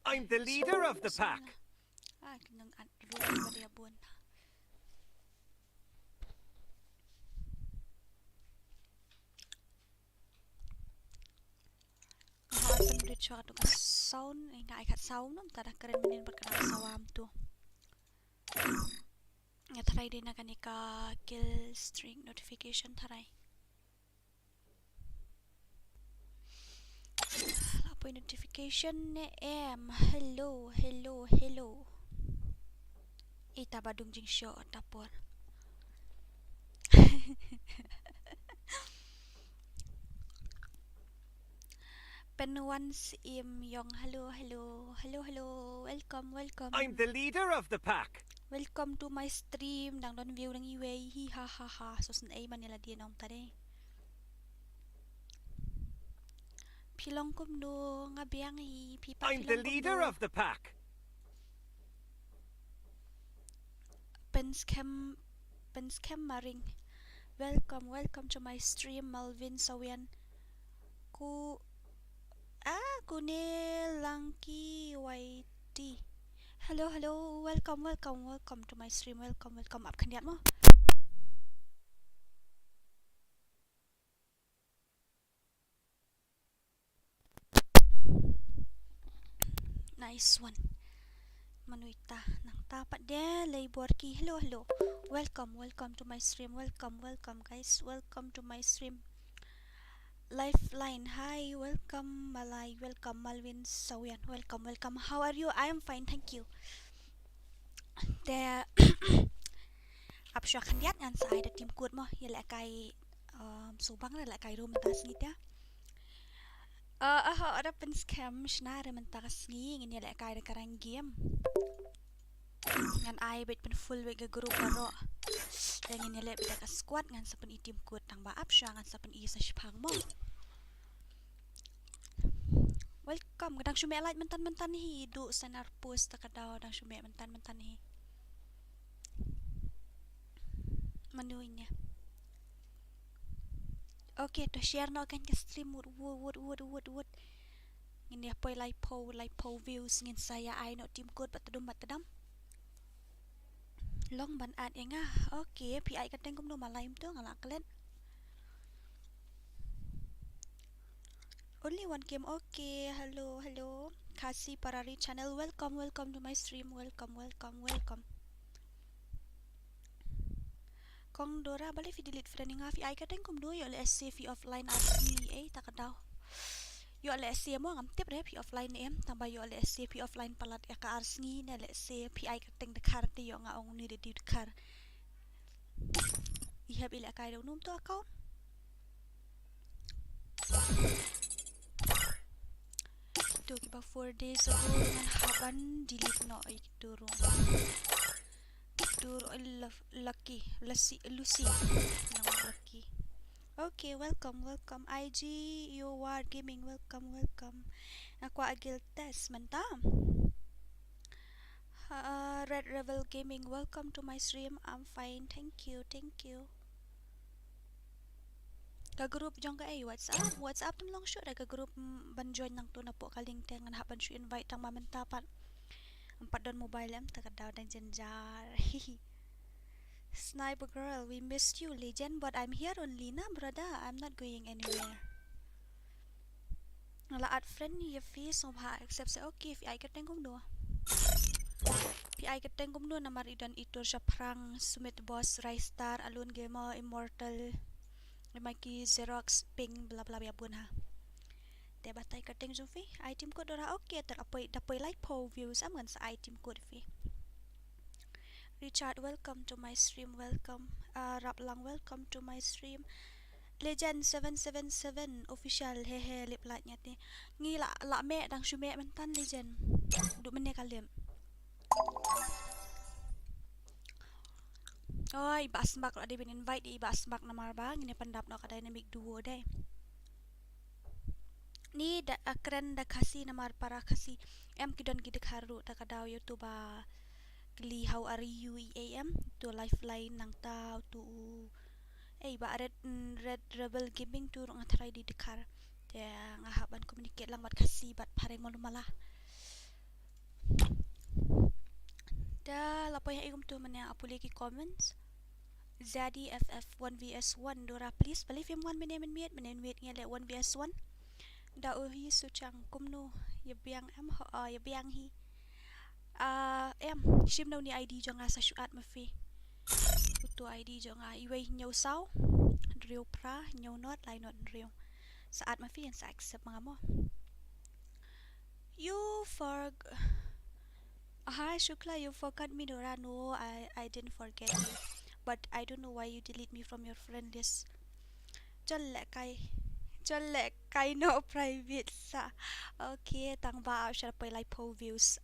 I'm the leader of the pack. Nang rule ba bun. Pen Richard tu kan sound ngai kat sound nom tada keren menin berkerak sawam tu. Ya try din akan ika kill string notification tharai. Apa notification ne em hello. Ita badung jing show tapor. Penuan sim yong hello. Welcome. I'm the leader of the pack. Welcome to my stream. Dang don view dang iwe hi ha. ﷺ manila dia nom tadi. Pilong kum do ngabiang hi pipa. I'm the leader of the pack. Penscam maring. Welcome to my stream mᴏʀᴇ. Ku ne langki YT. Hello. Welcome to my stream. Welcome. Up kan mo. Nice one. Manuita nang tapat dia Lýირᴅᴇ. Hello. Welcome to my stream. Welcome guys. Welcome to my stream. Lifeline. Hi. Welcome Malay. Welcome Malvin Sawian. Welcome. How are you? I am fine. Thank you. Der Absya kandiat ngan sa ada tim kuat mo. Ya lek kai subang lek kai rum tas ngit ya. Ada pen scam shna re mentas ngi ngin ya lek kai karang game. Ngan ai bet pen full we grup baro. Dan ngin ya lek beda ka squad ngan sa pen tim kuat tang ba absya ngan sa pen sa shpang mo. Welcome kadang shume like mentan hi du senar post takadaw dang shume mentan hi. Manuinya. Okay, to share no kan ke stream wood. Ngin ya poi like po views ngin saya ai no tim code batadum. Long ban ad enga. Okay, pi ai kateng kum no malaim tu ngala klen. Only one game. Okay, hello. Khasi Parari channel. Welcome to my stream. Welcome. Kong Dora balik video delete friend nga fi ai kateng kum do yo le SC fi offline asmi takadaw. Yo le SC mo ngam tip re fi offline em tamba yo le SC fi offline palat ya ka arsngi ne le SC fi ai kateng de kar ti yo nga ong ni de kar. I have ila kai do num to account. Itu kiba 4 days ago ngan haban delete no ikduro. Lucky Lucy nama Lucky. Okay, welcome IG you are gaming. Welcome aku agil test mentam. Red Rebel Gaming, welcome to my stream. I'm fine, thank you. Ka group jong ka WhatsApp tum long shoot ka group ban join nang tu na po kaling tengan haban su invite tang mamentapat. Empat don mobile em takadaw dan jenjar. Sniper girl, we missed you, legend, but I'm here only na brother. I'm not going anywhere. Nala add friend ni fi sobha accept say okay fi ai kateng kum do. Fi ai kateng kum do namar idan itur sa prang sumit boss rise star alun gamer immortal lemaki xerox ping bla bla ya bun ha. Te batai kateng zo fi item code ora okay ter apoi like po views am ngan sa item code fi. Richard, welcome to my stream. Welcome. Raplang, welcome to my stream. Legend 777 official hehe lip light nyati. Ngi la me dang shume mentan legend. Du mene kalem. Oi, basmak ada bin invite di basmak namar bang ini pendap no ka dynamic duo deh. Ni da keren da Khasi namar para Khasi. Em kidon gidek haru ta kadaw YouTube Gli how are you am to lifeline nang tao to ba red rebel gaming to nga try di dekar ya nga haban communicate lang mat Khasi bat pareng mo malah Dah apa yang igum tu mana apa lagi comments? Zadi FF 1vs1 Dora please believe him 1 minute nghe 1vs1 da hi su chang kum nu ya biang em ya biang hi em shim đâu ni ID cho nga sa shuat ma fi tu ID cho nga iway nhau sau riu pra nhau not lai not riu saat ma fi sa accept mga mo you for hi Shukla you forgot me Dora no I didn't forget you but I don't know why you delete me from your friend list chol lek kai no private sa okay tang ba shall pay like po views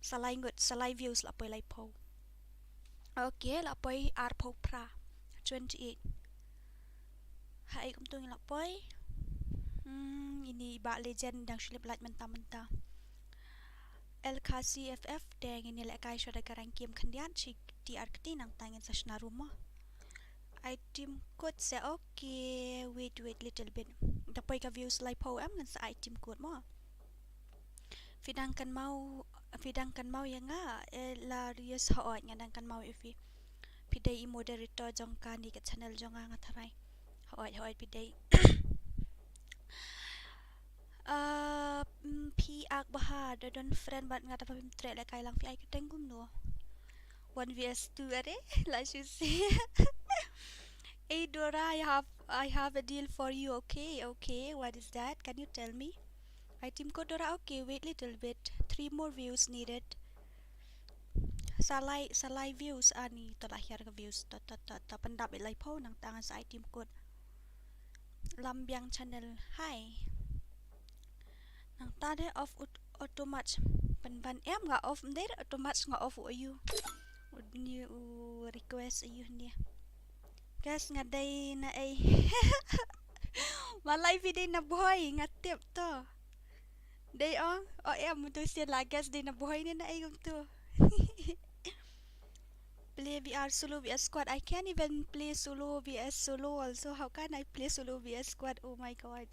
salai ngut salai views la pay like po okay la pay ar po pra 28 hai kum tu la pay ini ba legend dang shilip like mentah El Khasi FF deng ini lek kai shoda garang game khandian chi ti arkti nang tangin sa shna rumah item code sa okay wait little bit dapat ka views like po am ngan sa item code mo fidangkan mau yang nga la rias haot ngadangkan mau ifi pidai moderator jong kan di channel jong nga tharai haot pidai pi ak bahad don friend bat ngata pa pim tre la kai lang fi ai ketengum no 1vs2 are la you see hey Dora I have a deal for you okay what is that can you tell me item code Dora okay wait little bit 3 more views needed salai views ani to lahir ke views ta pendap lai po nang tangan sa item code lambiang channel hi nang tade off automat ban em nga off there automat nga off you ni request you ni guys ngaday na ay malay video na buhay ngatip to day on em to sila guys day na buhay ni na ay to play VR solo vs squad I can't even play solo vs solo also how can I play solo vs squad oh my god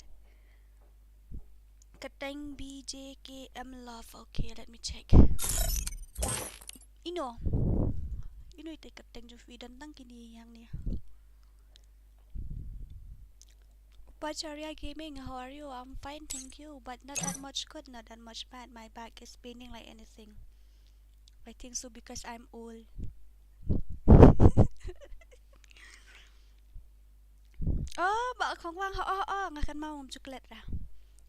Keteng BJKM love okay let me check ino ite keteng jo video tang kini yang ni Pacharya Gaming how are you I'm fine thank you but not that much good not that much bad my back is paining like anything I think so because I'm old oh ba khong wang ngakan mau chocolate ra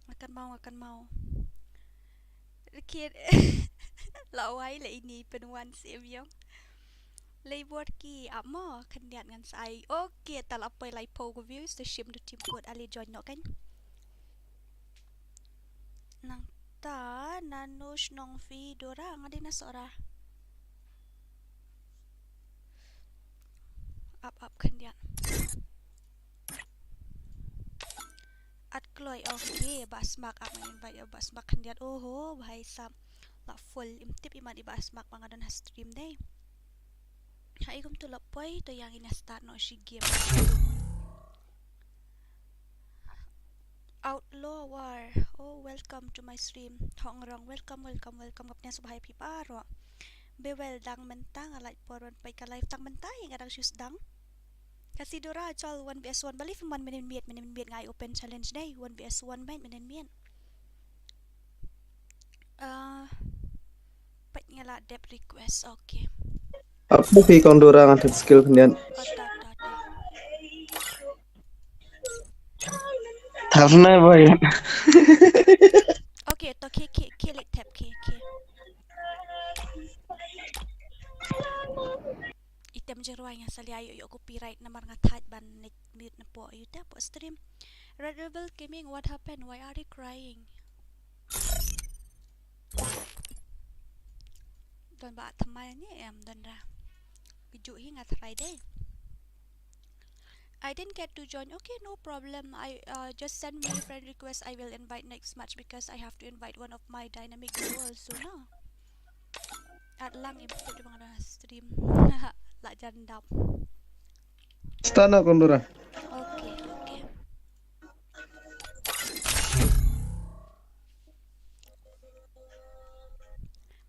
ngakan mau kid lawai la ini penuan siam Lýირᴅᴇ amo khandiat ngan sai okay tal apai lai po ko views to shim to team code ali join no kan nang ta nanush nong fi Dora ngadina sora up khandiat at kloy okay basmak am invite basmak khandiat oh bhai sab la full imtip imadi basmak mangadan stream day hai kum tu lapoi to yang ina start no shi game outlaw war oh welcome to my stream thong rong welcome kapnya subhai pi paro be well dang mentang alai poron pai ka live tang mentai ngadang shoes dang kasi Dora chol 1vs1 bali from 1 minute ngai open challenge day 1vs1 minute pat ngala dep request okay Aku pi kong Dora ngantet skill kendian. Tarna boy. Okay, to kill it tap ki. Item jeruai nga sali ayo yo copyright namar nga tag ban mute na po ayo ta po stream. Reborn Gaming, what happened? Why are you crying? Don ba thamai ni em don ra. Biju hi nga try day. I didn't get to join. Okay, no problem. I just send me a friend request. I will invite next match because I have to invite one of my dynamic duo also no. At lang improve di mga stream. La jandap. Stana kong Dora. Okay.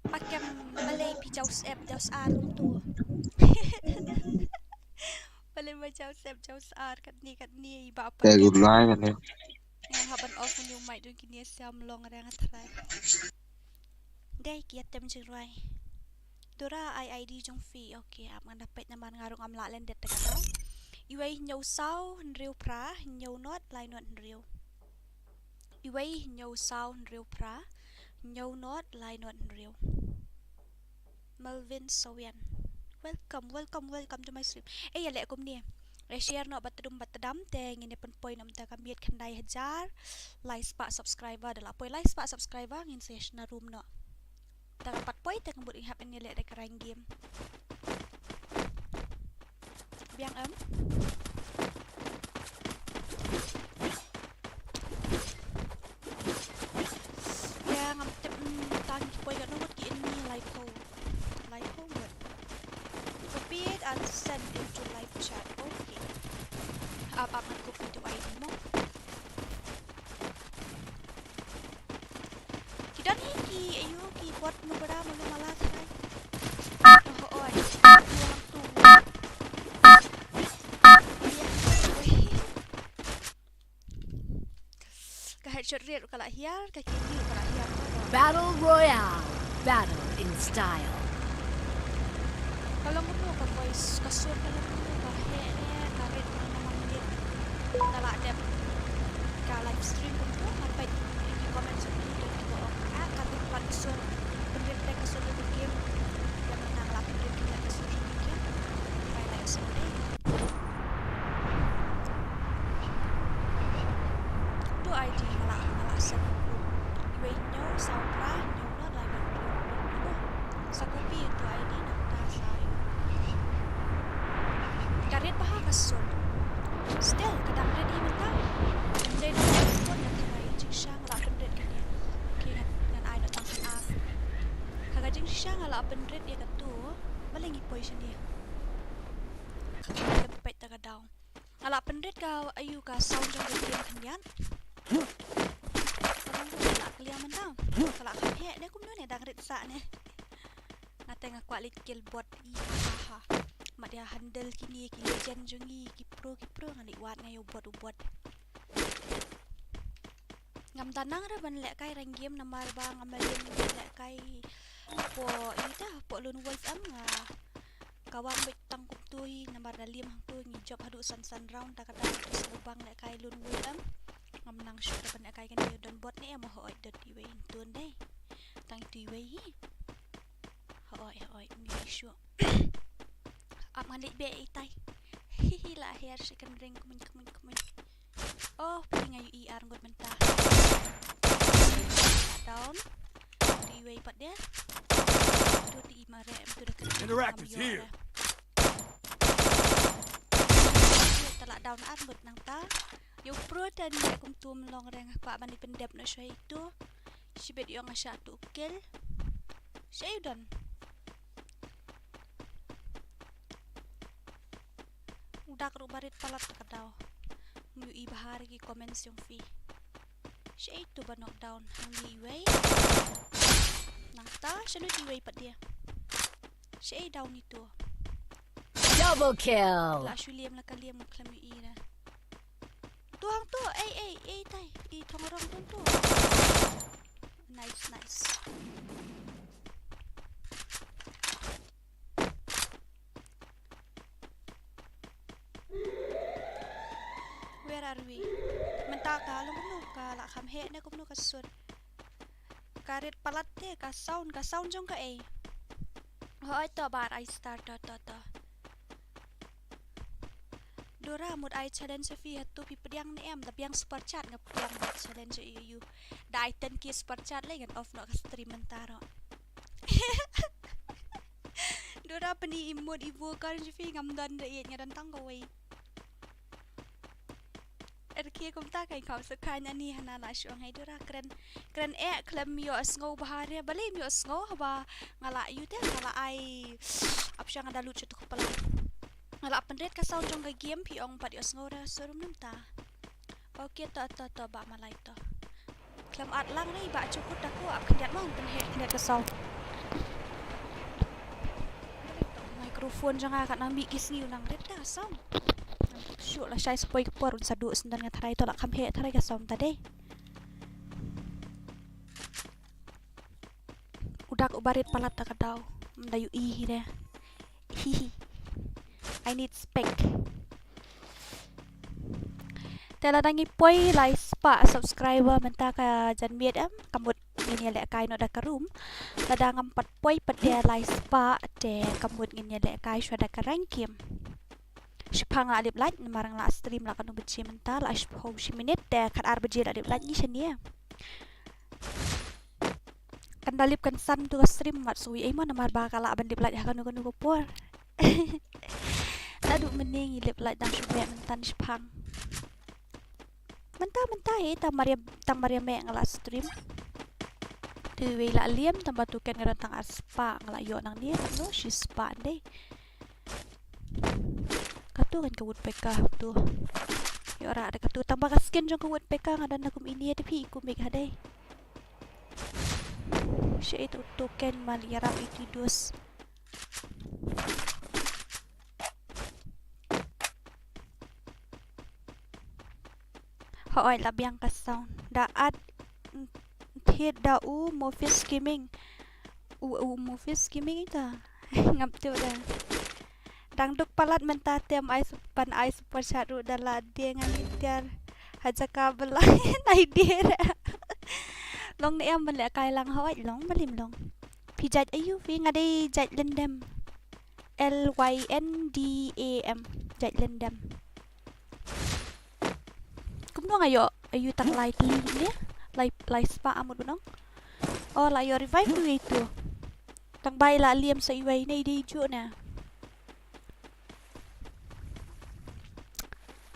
Pakem Malay P Jauh sep jauh sear tu. Boleh jauh sep jauh sear kat ni iba apa Kayak kan. good line kan ya. Ngan haban off new mic dun kini siam long ada ngatrai. Dai kiat tem jerai. Dora ID jong fi. Okay, ap ngan dapat naman ngarung am la len det dekat tau. Iway nhau sau nriu pra nhau not lai not nriu. Iway nhau sau nriu pra nhau not lai not nriu. Mᴏʀᴜᴜᴛ. Welcome to my stream. Ya lek kum ni. Share no batadam te ngini pen point nam ta kamiet khandai hajar like spa subscriber dala poi like spa subscriber ngin session na room no. Ta pat poi te kambut ihap ini lek dek rank game. Biang ya ngam tep tan poi kat nomor ki ini live ho what copy it and send into live chat. Okay, up man copy to ID mo kita ni ki ayo ki buat mo bada mo malah sai oh tu ka headshot rate kala hiar ka kini kala hiar Battle Royale. Battle in style. kalau mo ka voice kasur kalau mo ka he karet mo naman din dala dem ka live stream mo sampai di comment sa video ko karet pansur penderita kasur di game yang menang la penderita kasur di game kay la sore tu ID mala sa iwe nyo sa pra nyo na live sa kopi itu ID nak tasay karet baha kasur still kadang ready mata jadi pun nak try jingsang la pendret kini kaya ngan ai nak tangkan am kaga jingsang la pendret dia katu balingi position dia tempat tak daw ala pendret ka ayu ka sound jong dia kanyan kadang tu la kliam mentang kala khe dia kum ne dang ret sa ne nateng quality kill bot ha mak dia handle kini ki legend jongi ki pro ngani wat ngayo buat ngam tanang ra ban lek kai rank game namar ba ngamalin lek kai po ita po lone wolf am nga kawan bet tangkup tui namar dalim hang tu ngi job hadu san round ta kata lubang lek kai lone wolf am ngam nang shoot ban lek kai kan dia don bot ni mo hoi dot iwe tun dai tang tu iwe hoi mi sure ap ngalik be itai hihi la hair second ring kumin oh pinga IR ngot mentah down di way pat dia tu di mare tu dekat Interact is here. telak down arbut nang ta yo pro dan dia kum tu melong reng pak bani pendep no shoy itu sibet yo ngasya tu kill Shaydan udah kerubarit palat kadaw mu ibahar gi comments yung fi siya itu ba knockdown ang liway nangta siya no liway pa dia siya down ito Double kill. la syuliam la kaliam mo klam yu ira tuang tu ay tay thongrong tu nice where are we menta ka lo no ka la kham he na kum no kasur karet palat te ka sound jong ka hoi to bar I start to Dora mut I challenge fi tu pi pediang ni em tapi yang super chat ngap yang challenge you dai 10k super chat le kan off no ka stream mentaro Dora pani imod ibu kan fi ngam dan de nya dan tang ka wei Erki kum ta kai kau sekanya ni hana la syong hai Dora keren klem yo sngo bahare balim yo sngo ba ngala yu te ngala ai apsyang ada lucu tu kepala ngala pendret ka sound jong ka game pi ong pat yo sngo ra surum nam ta okay to ba malai to klem at lang ni ba cukut aku ap kendat mau pen he kendat ka sound microphone jangan kat nambi kisni unang deta som. Syuk lah saya sepoi kepor sa duk sendan ngan tharai tolak kam he tharai ka som tadi. Udak ubarit palat ta kadau. Mendayu ih deh. Hihi. I need spec. Tela dangi poi like spa subscriber menta ka jan miet kamut ngin lek kai no da ka room. Tada ngam pat poi pat dia like spa te kamut ngin lek kai shwa da ka rankim. Shpang la dip like marang la stream la kanu beci menta la shpau shi minute te kat ar beje la dip like ni shania. Kan dalip kan san tu stream mat suwi ai mon mar ba kala ban dip like kanu kanu ko por. Aduh mening lip like dang shubek mentan shpang. Mentah tam Maria me ngala stream. Tu we la liam tambah tu kan ngaran tang spa ngala yo nang dia no she spa deh. Katu kan kawut PK tu. Yo ora ada katu tambah ka skin jong kawut PK ngadan akum ini tapi iku make hadai. She itu token mal yarap itu dos. Hoy labiang ka sound daat thiet da u mofis skimming mofis skimming ita ngap tu dah dang duk palat menta tem ai pan ai super chat ru dala dia ngan tiar haja kabel nai dia long ni am le kai lang hoy long malim long pijat ayu fi ngadai jat lendam LYNDAM jat lendam kumno ayo tang like ni like spa amut bunong oh la yo revive tu itu tang bai la liam sa iwai nei di ju na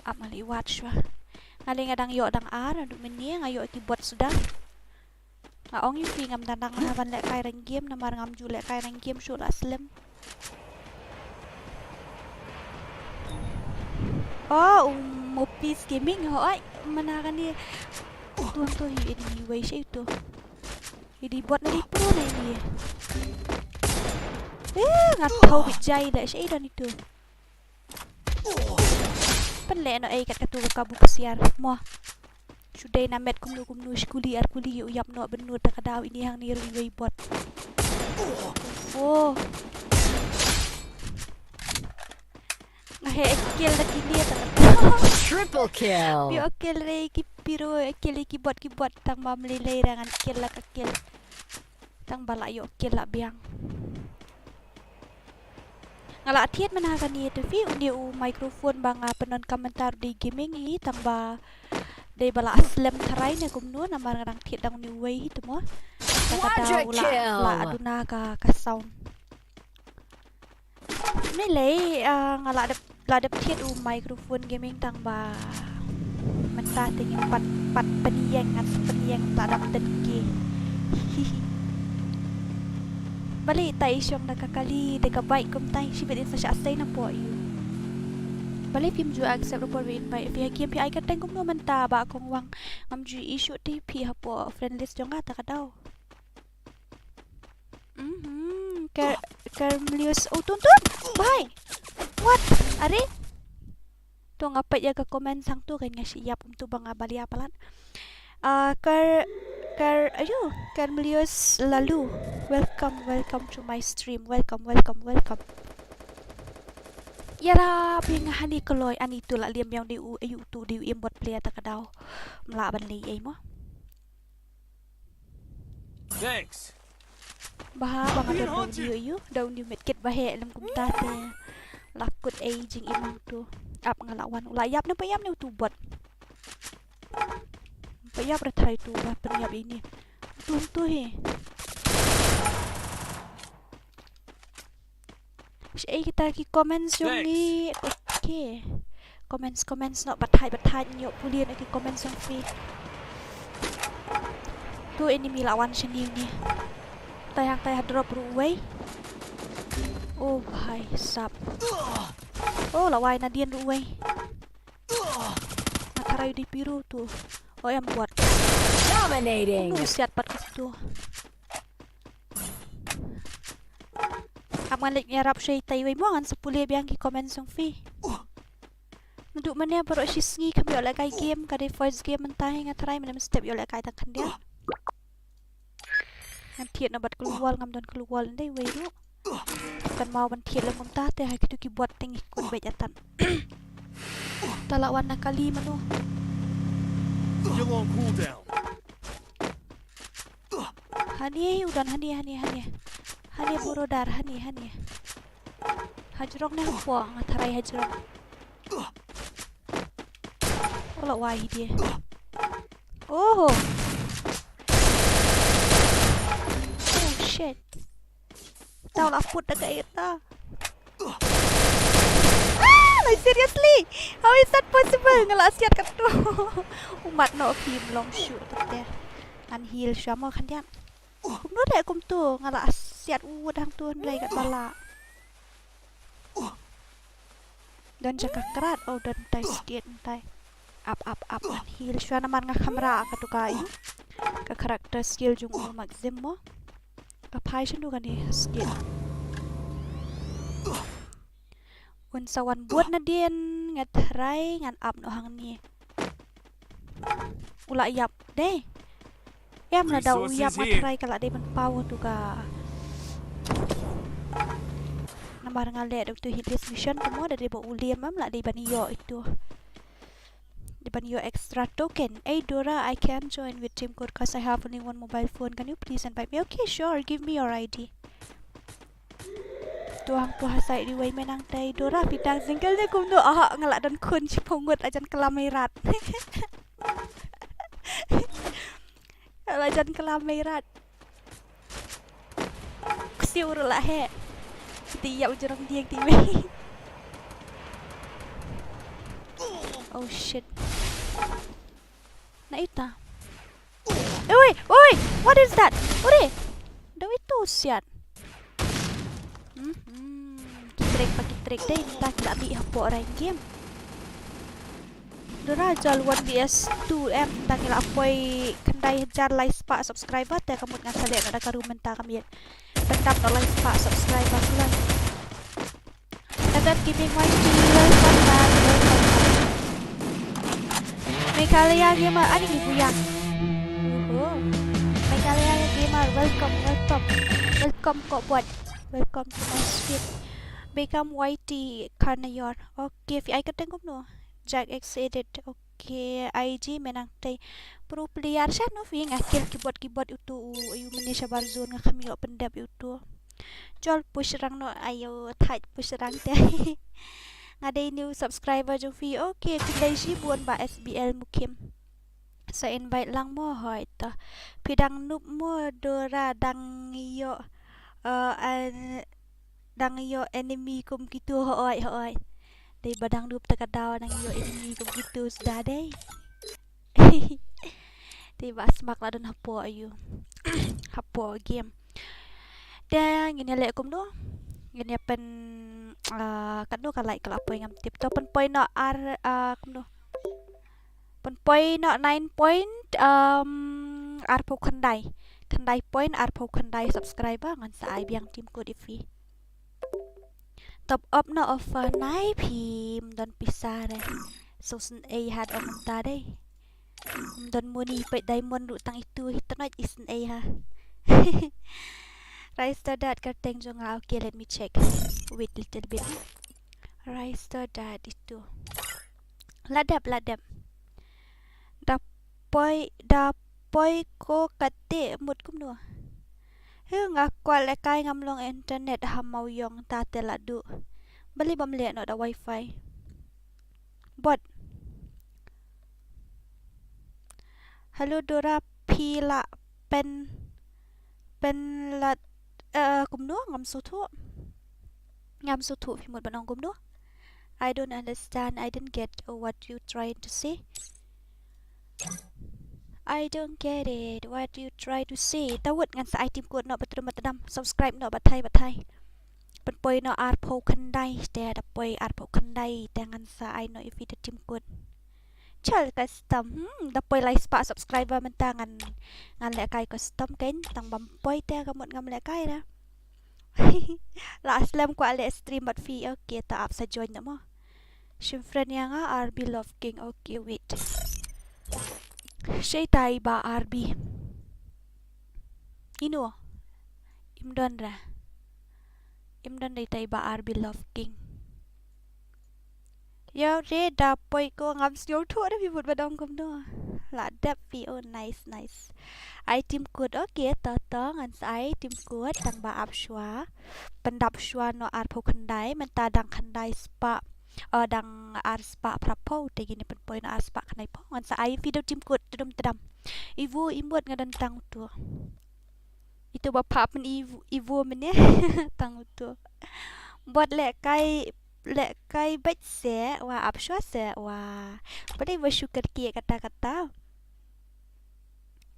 amali watch wa ngali ngadang yo dang ar du meni ngayo ti bot sudah ngaong yu fi ngam danang haban lek kai rang game na mar ngam ju lek kai rang game su la slim oh mopis gaming hoy mana kan dia tuan tu ini way sih itu ini buat nari pro na ini ngat tahu bijai dah sih dan itu penlek no kat katu kabu kesiar moh sudah namet kumnu skuli yuk yap no benur tak kadau ini yang ni way bot oh ngahe kill lagi dia tak Triple kill. Bio kill re ki piro kill ki bot tang ma melilai rangan kill la ka kill. Tang bala yo kill la biang. Ngala thiet mana kan ni tu fi undi u microphone banga penon komentar di gaming hi tang ba de bala slam tharai ne kumnu na mar rang thiet dang ni way tu mo. Kata la aduna ka sound. Ni lei ngala ada thiet u microphone gaming tang ba mentah tingin pat peniang tak dapat tenki balik tai syong nakakali deka baik kum tai sibet in sa asay na po yu balik film ju accept report we invite via game pi ka teng kum no menta ba kong wang ngam ju issue ti pi ha po friend list jong ta ka daw Carmelius tuntun bye what are tu ngapai ya ke komen sang tu kan ngasi yap tu bang abali apalan Carmelius lalu welcome to my stream welcome yara ping hani koloi ani tu la liam yang di u ayu tu di import player ta kadau mla ban li ai mo Thanks. Baha bang ada video you daun di medkit bahe lam kumta te lakut aging imang tu ap ngalawan ulayap na payap ni tu bot payap retry tu ba penyap ini tu he Siya kita ki comments yung ni okay comments no batay nyo pulian ki comments yung free tu enemy lawan siya ni tayang drop ruway oh bhai sap oh laway na diyan ruway mataray di piru tu oh yang buat dominating siat pat kasi tu malik nyarap syai taiwai mo ngan sepulih biang ki komen song fi. Naduk mana baru sisngi kami oleh kai game kade first game mentah nga try mana step oleh kai tak dia. Ngan thiet na bat keluar ngam don keluar ndai wei lu. Kan mau ban thiet lang mentah teh hai kitu ki buat ting ikut bejatan. Talak warna kali manu. You're on cooldown. Hani udan hani borodar hani. Hajrok na po nga taray hajrok. Wala wahi dia. Oh shit. Tao lah put na kayo ta. Like seriously? How is that possible? Ngala siat ka to. Umat no kim long shoot te. An heal siya mo kandian. Kung no dai kum tu ngala siat uud hang tu ndai kat bala. Dan jaga kerat dan tai skate tai. Up an heal siya naman nga kamera ka to kai. Ka karakter skill jung magzim mo. Ka pai siya kan ni skate. Unsawan buat na din ngatray ngan up no hang ni. Ula yap deh. Em là đầu yap ngatray kala deh man power tu ka. Nambar ngale dok tu hit this mission temo dari bo uliam am la di baniyo itu. Di baniyo extra token. Hey Dora, I can join with team code cause I have only one mobile phone. Can you please invite me? Okay, sure. Give me your ID. Tuang puha sai di way menang tay Dora pitang single ni kum tu ngalak dan kun cipongut ajan kelamirat. Ajan kelamirat. Kusiur lah he. Tiap ujurang diang tiwe. Oh shit. Na ita. Oi, what is that? Ore. Daw itu siat. Pakai trik deh tak nak bi hapo orang game. Dora jaluan BS2M tak ngila apoi kendai jar like spa subscriber teh kamu ngan sale ada karumen ta kami. Pendap no like spa subscriber pula. Ada keeping my welcome back. Mᴏʀᴇ gamer ani ni buyang. Mᴏʀᴇ gamer welcome kok buat. Welcome to my stream. Become whitey karnayor. Okay, fi ay kateng no. Jack excited. Okay, IG menang tay. Pro player siya no fi ngakil keyboard itu ayu manisha barzon nga kami yo pendap itu. Jol push rang no ayo tight push rang tay. Ngaday new subscriber jo fi. Okay, pilay si buon ba SBL mukim. Sa invite lang mo hoy ta. Pidang noob mo Dora dang yo dang yo enemy kum gitu hoy. Dai badang dup takadaw nang yo enemy kum gitu sudah deh. Dai basmak la don hapo ayu. Hapo game. Dan ngini lek kum do. Ngini pen kan do kalai kala apoy ngam tip to pen point no kum do. Pen point no 9 point arpo khandai point arpo khandai subscriber ngan sa ai biang tim ko difi. Top up na offer nai phim don pisah deh. Sᴏᴏᴜ had on ta deh. Don money pe diamond ru tang itu hitanoj Dɪsᴛʀɪᴄᴛ ha. Rice that kateng jonga. Okay, let me check. Wait little bit. Rice that itu. Ladap. Dapoi ko kate mut kum no. Ngakwal kai ngamlong internet hamau yong ta teladu. Bali bamle no da wifi. Bot. Hello Dora pila pen lat kum no ngam sotu fi mut banong kum no. I don't understand. I didn't get what you trying to say. I don't get it. What you try to say? Tawut ngan sa item ko no batram subscribe no bathai. Pen poi no arpo khandai te da poi arpo khandai te ngan sa I no if the team code. Chal custom. Da poi like spa subscriber men tangan ngan le kai custom ken tang bam poi te kamut ngam le kai da. La aslam ko ale stream but fi okay ta up sa join na mo. Shimfriend yang RB Love King. Okay, wait. Shay tayo ba RB? Ino? Imdon ra. Imdon day tayo ba RB Love King? Yo, re dapoy ko ngams yo tu ada pibut badong kum no. La dap pi oh nice. I team code okay totong an I team code tang ba ap shwa. Pendap shwa no ar po kandai menta dang kandai spa. Dang ar spa prapo te gini penpoin ar spa kanai po an sa I video team code tedam. Ibu imbuat ngadan tang tu. Itu bapa pen ibu mene tang tu. Buat lek kai bac se wa ap shwa se wa. Pada ibu syukur kia kata-kata.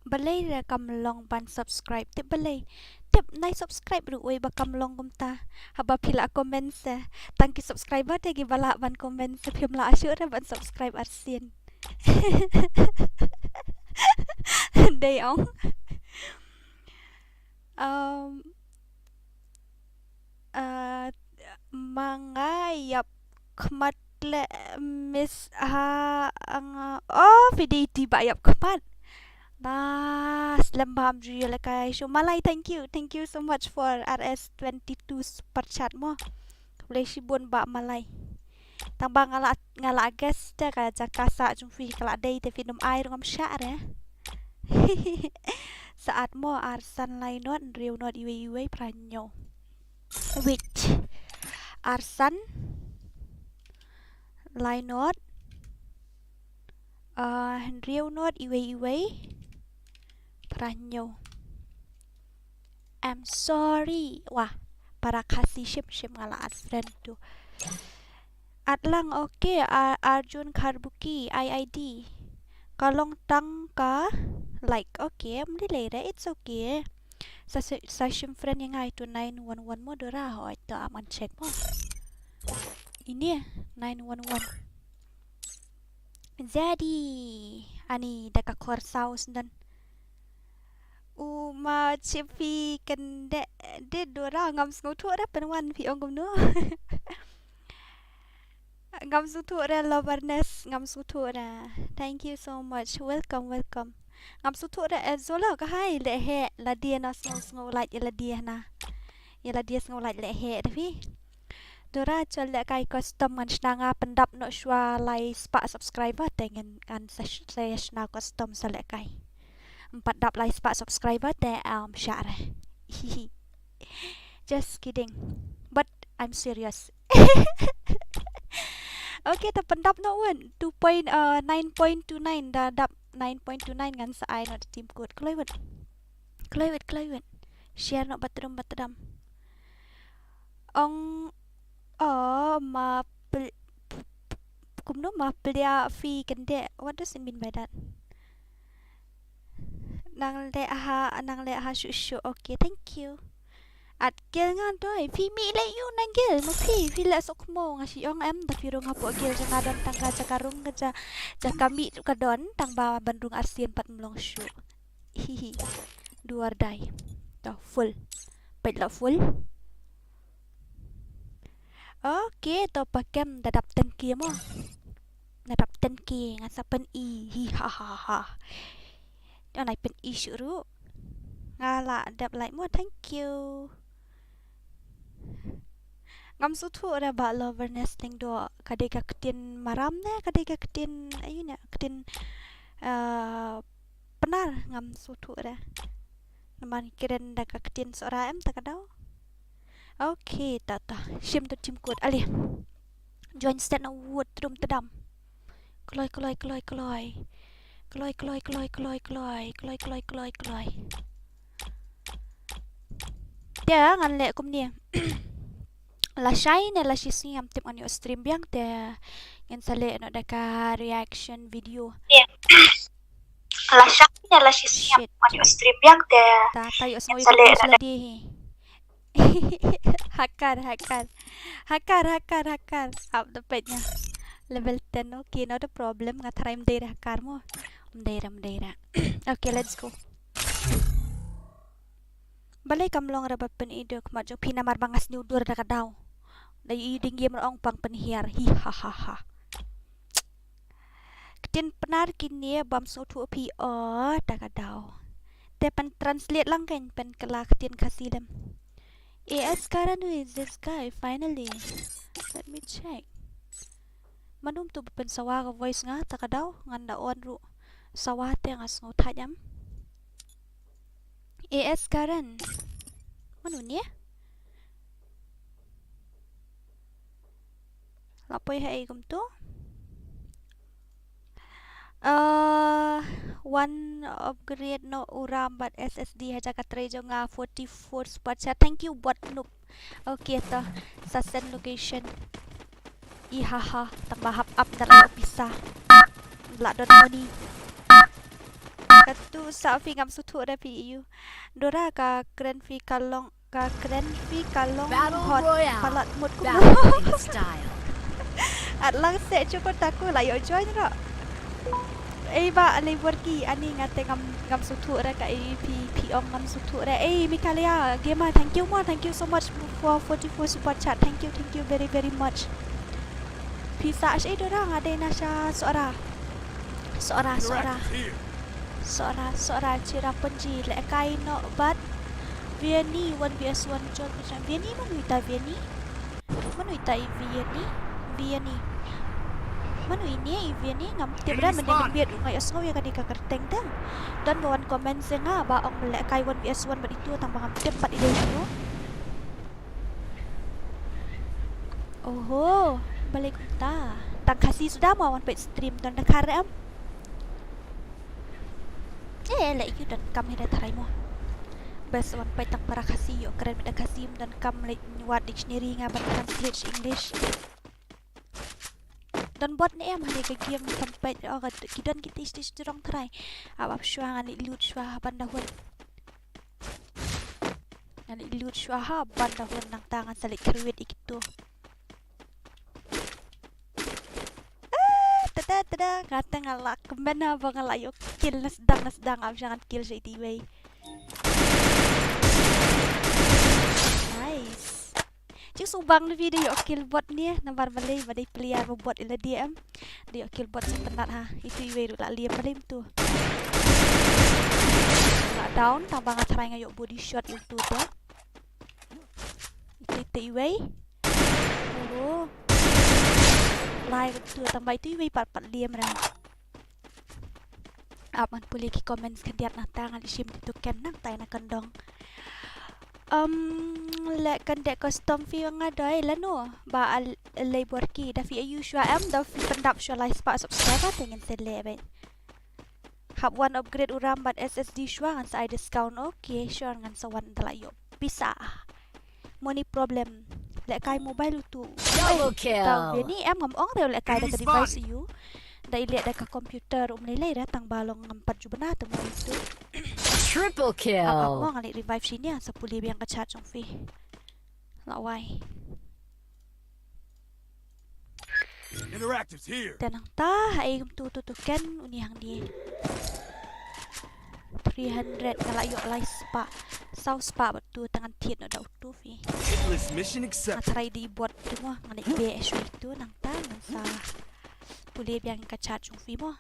Balay ra kamlong ban subscribe tip balay tip nai subscribe ru oi ba kamlong kumta haba pila comment se tangki subscriber te gi bala ban comment se phim la asyur ban subscribe arsin day ong mangayap kmatle miss ang video tiba yap kmat Bas, lembam real guys. So Malay, thank you so much for RS22 super chat mo. Boleh sibun ba Malay. Tambang ngala guys dah ka jakasa jumfi kala day te finum air ngam syar ya. Saat mo arsan lainot riu not iwe pranyo. Wait. Arsan lainot riu not iwe Pranyo. I'm sorry. Wah, para Khasi ship ngala at friend tu. Atlang okay. Arjun Karbuki IID. Kalong tang ka like okay. Mdilera it's okay. Sa ship friend yang ay tu 911 mo dora ho ito aman check mo. Ini 911. Jadi ani daka korsaus dan Uma chipi kende de dora ngam sngtu ra penwan pi ongum no ngam sngtu ra loverness ngam sngtu ra thank you so much welcome ngam sngtu ra ezola ka hai le he la dia na sngo like la dia na ya la dia sngo like le he tapi dora chal le kai custom ngan snanga pendap no shwa lai spa subscriber tengen kan saya sna custom sa le kai 4 dap like spa subscriber te syar. Just kidding. But I'm serious. Okay, ta pendap no wen 9.29 da dap 9.29 ngan sa ai no team code. Kloiwet. Share no batram. Ong ma kumno ma plia fi kende. What does it mean by that? Nang le ha shu okay thank you at gel nga doi fi mi le yu nang gel mo fi la sok mo nga si ong em ta fi rong hapo gel ja ngadon tangga ja karung ja kami ka don tang ba bandung arsian pat mlong shu hihi duar dai to full pet la full okay to pakem dadap ten kia mo dadap ten kia nga sa pen i hi ha Yang naik pen issue ru. Ngala dap like mo thank you. Ngam su tu ada ba loverness ling do kade ka ketin maram ne kade ka ketin ayun ya ketin penar ngam su tu ada. Naman kiren da ka ketin sora em tak ada. Okay tata shim tu tim code ali. Join stand wood trum tedam. Kloi. Dia ngan le kum ni. La shine la shisi am tim on your stream biang te ngan sale no daka reaction video. La shine la shisi am on your stream biang te ta tayo so sale la di. Hakar. Up the petnya. Level 10 okay no the problem nga try mdera hakar mo. Mdera. Okay, let's go. balai kamlong ra pen ide kemaju pinamar bangas ni udur da kadau da i dinggi merong pang penhiar hi ha ha ha ketin penar kini bam so tu pi da kadau te pen translate lang kan pen kala ketin Khasi dem sekarang who is this guy finally let me check manum tu pen Sağʌᴏ voice nga ta kadau nganda on ru sawah te ngas ngotat jam sekarang manu ni lapoi hai gum tu one upgrade no uram but SSD haja katrejo nga 44 super chat thank you buat noob okay to sasen location ihaha tambah up dalam pisah blak dot money katu safi ngam sutu da pi dora ka kren fi kalong Battle hot Royale. palat mut ku Battle in style. at lang se cukup taku la yo join ra ba Lýირᴅᴇ ani ngate ngam sutu ra ka pi ong ngam sutu ra Mᴏʀᴇ gamer thank you so much for 44 super chat thank you very very much pisa dora ngade nasha suara cira penji le kai no bat Vieni 1vs1 jod macam Vieni manuita Vieni manu ini Vieni ngam tibra mendeng biat ngai asngau ya kadika kerteng tang dan bawan komen senga ba ong le kai 1vs1 bat itu tambah ngam tip pat ide itu oho balik ta tang Khasi sudah mau pet stream dan dekarem le you dan kam hida tarai mo bes wan pet tang para Khasi yo keren beda Khasi dan kam le nyuat dictionary nga ban translate English dan bot ni hani ke game sampai kidan kita istis dorong try abab syua ngani lut syua bandahun nang tangan salik kerwit ikitu tada kata ngalak kemana bang ngalayo kill nasdang ab jangan kill sa itiway nice cik subang na video kill bot niya nambar balay baday pilihan mo bot ila DM di kill bot sa penat ha itu iway la liam balay tu la down tambah ngataray ngayo body shot yung tuto itu iway live tu tambah itu iway pat liam ra aman pulih ki comments kandiat na tangan isim dituken nang tay na kandong le kandek custom fi nga dai lano ba Lýირᴅᴇ da fi ayu shwa da fi pendap shwa like spa subscriber tengen selebe hab one upgrade uram bat SSD shwa ngan sa discount okay sure ngan sawan dalayo bisa money problem le kai mobile tu Double kill. tau ni ngam ong re le kai da device you da ile da ka computer lele datang balong ngampat jubana temu itu Triple kill. Ako ngali revive sini sa puli biyang ka-chat yung fi. Laway. Interactives here. Tanang ta ay tututukan unihang di 300 nalayo lay spa. Saw spa batu tangan tiet no daw tu fi. Hitless mission accepted. Ngatry di bot tu mo ngali BS itu nang ta nang sa puli biyang ka-chat yung fi mo.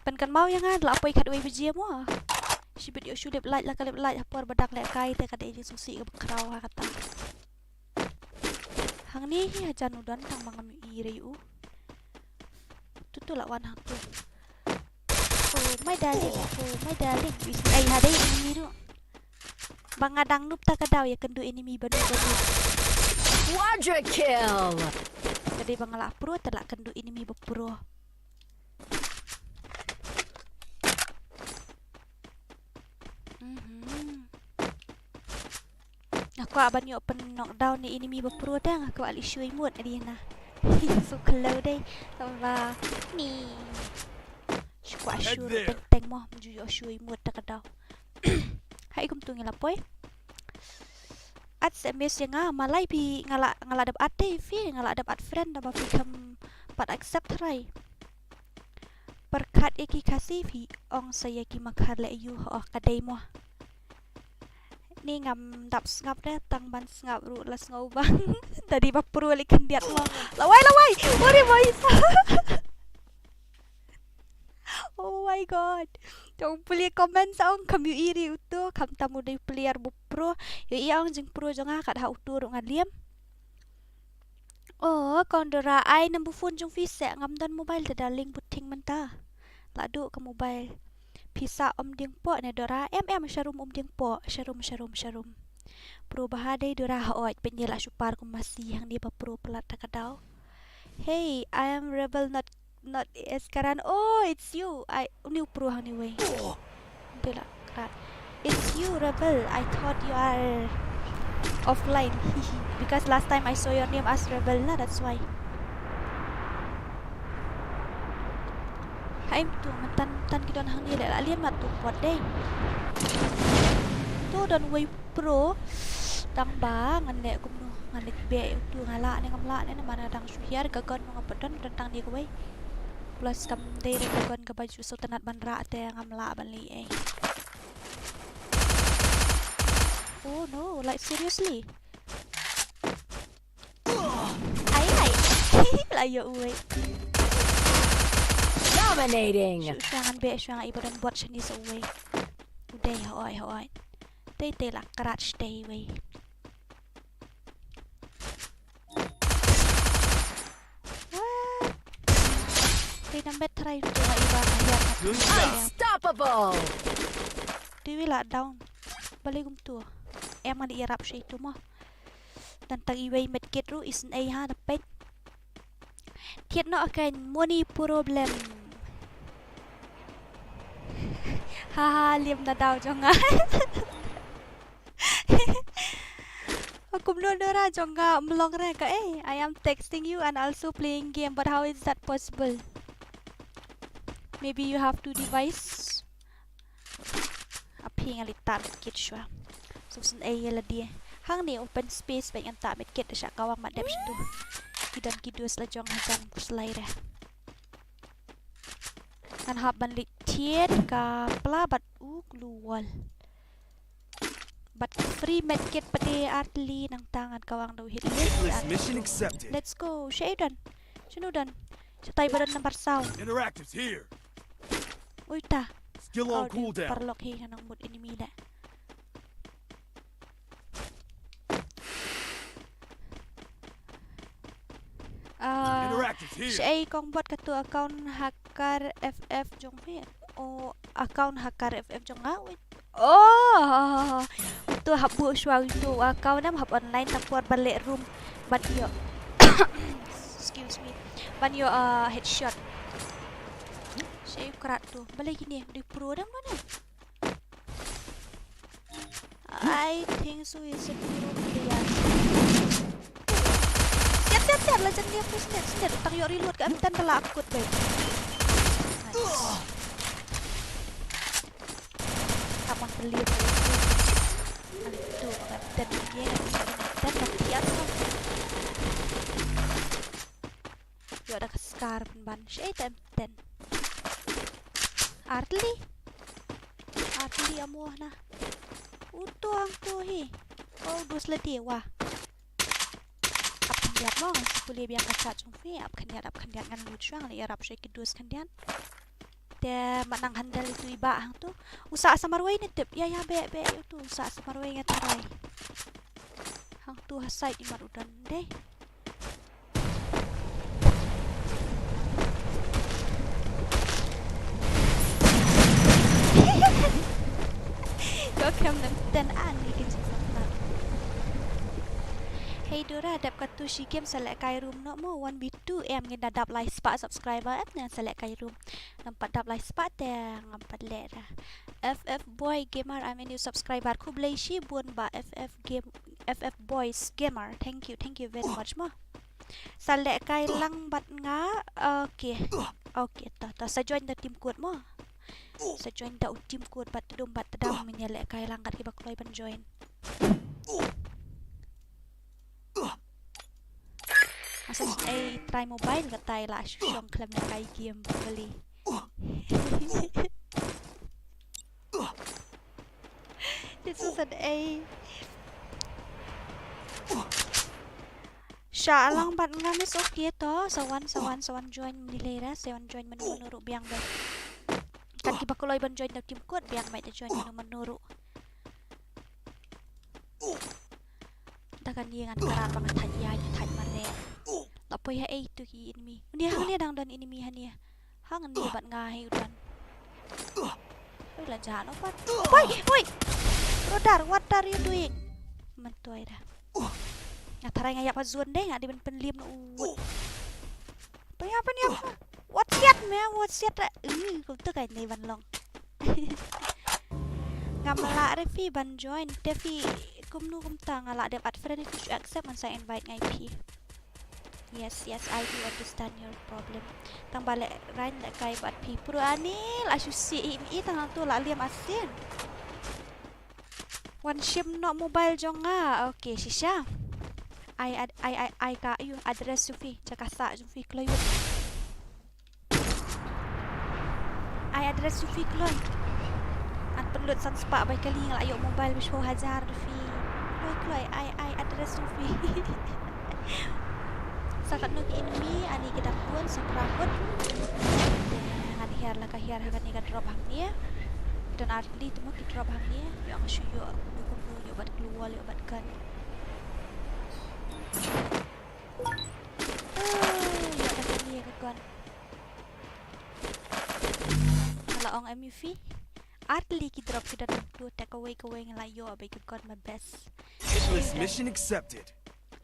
Penkan mau yang nga lapoy kadway bijia mo. Si video shoot light lah kalip light hapor badak lek kai te kada ini susi ke bekrau ha kata hang ni ajan udan tang mangam ire u tu lawan hang tu my darling bis ai hade ini tu bangadang nup ta kadau ya kendu enemy banu Quadra kill. jadi bangala pro telak kendu enemy bepro aku aban yo pen knockdown ni enemy berpro dang aku ali shui mut adina so kalau dai tambah ni squash shoot teng mo ju yo shui mut ta kadau hai kum tu ngila poi at sms yang malai pi ngala dap ate fi ngala dap at friend da ba fi kam pat accept rai perkat eki Khasi fi ong saya ki makhar le yu ho kadai mo ni ngam dap ngap deh tang ban ngap ru las ngau bang tadi bapru lik kendiat lo lawai ori boys oh my god tong puli comment sa ong Kɣɪʟᴏ itu kam tamu dei player bu pro yo iya ong jing pro jonga kat ha utur ngadiem oh kondora ai number phone jong fi se ngam dan mobile da link buting menta ladu ke mobile pisa om ding po ne dora sharum om ding po sharum pro bahadai dora oi penyela supar ku masih yang di pro pelat takadau hey I am rebel not sekarang oh it's you I new pro hang ni way bela krat it's you rebel I thought you are offline because last time I saw your name as rebel na that's why haim tu tan kidon hang ni la liam mat tu pot deh tu don way pro tang ba ngan le kum no ngan le be tu ngala ne ngamla ne mana dang suhiar gagon ngapedon tentang dia way plus kam day gagon ka baju so tanat banra te ngamla ban li oh no like seriously ai layo uwe Dominating. Syangan be syangan ibu dan buat seni so uwe uday hoi te la karat stay we Number try to iba Unstoppable. Dewi lah down. Balik tu. Em man irap siya itu mo. Dan tag iway medkit ru isin ay ha dapat. Tiat no akan money problem. Haha liam na daw jonga. Aku belum dora jonga melong re ka I am texting you and also playing game but how is that possible? Maybe you have two device. Api ngali ta medkit shwa. Subsen la dia. Hang ni open space baik yang ta medkit sya kawang mat dep situ. Kidan kidus la jong hajan kuslai dah. Kan hab ban lik tiet ka pelabat keluar. But free medkit pade artli nang tangan kawang daw Hɪʟʟs. Mission accepted. Let's go. Shaydan. Sinudan. Sa badan number sound. Interactives here. Uy ta. Skill on cooldown. Parlok hi nang mood enemy da. Interactives here. Siya kong buat katu account hacker FF jong fi. Oh, account hacker FF jong nga. Oh, itu hab bu shwa itu account nam hab online tapuat balik room. But yo excuse me. Ban yo headshot. Siya kerat tu. Balik gini di pro dah mana? I think so is a pro player. Siap lah jangan dia push utang yo reload ke amtan pala akut bae. Kapan beli itu? Itu dan dia dan dia yo ada keskar ban siya ten. Artli amuah na. Uto angko hi. Oh dus la dewa. Lihat mo, sepuluh biang kaca cungfi, ap kandian ngan lucu ang liarap siya kidus kandian. Te manang handal itu iba hang tu, usaha samarway ni tip, ya be itu usaha samarway nga taray. Hang tu hasay imarudan deh. Kau kem nang tenan ni kecil. Hey Dora, dap katu si game select kai room no mo 1v2 em ngin dap like spot subscriber at na select kai room. Nampak dap like spot te ngampat le dah. FF boy gamer I'm a new subscriber ku blai shi bun ba FF boys gamer. Thank you very much mo. Select kai lang bat nga okay ta sa join the team code mo. Sa join da team code bat dum bat dam min le kai lang kat ki bakloi ban join. Masa try mobile ka tayo lah syong klam na kay game bali. This is an Shisha lang bat ngamis okay to. Sawan join nilera. Sawan join menurut biang baik. Kan kiba kuloy ban join tim code biang baik join menurut. Takan dia ngan karat banget hanya thaj mare. Lapo ya itu ki enemy. Dia hang dia dang dan enemy hania. Hang dia bat ngahi udan. Oi lah jahan opat. Woi. Brodar, what are you doing? Mentuai dah. Nga taray nga yapa zuan deh, nga di ben penlim na uwot. Apa ni apa? What's that, man? What's that? Kung to kay Nevan long. Nga mala refi ban join, defi kumnu kumta nga la dep at friend if you accept man sa invite nga IP. Yes, I do understand your problem. Tang balik rain la kay bat pi puro anil asyusi imi tang tu la liam asin. One ship no mobile jonga. Okay, Shisha. I ka you address Sufi Cakasa Sufi Kloy. I address Sufi Kloy. An perlut sang spa bay kali ngala ayo mobile bisho hajar Sufi. Kloy I address Sufi. Sakat no enemy ani kita pun seprakut. Ngani hiar la ka hiar hakan ni ka drop hang ni. Dan artli tu mo ki drop hang ni. Yo ang shuyo yo bat keluar yo bat kan. Ya dah ni ke kan. Kalau ang MUV artli ki drop kita tu take away ngala yo abay ke kan my best. Mission accepted.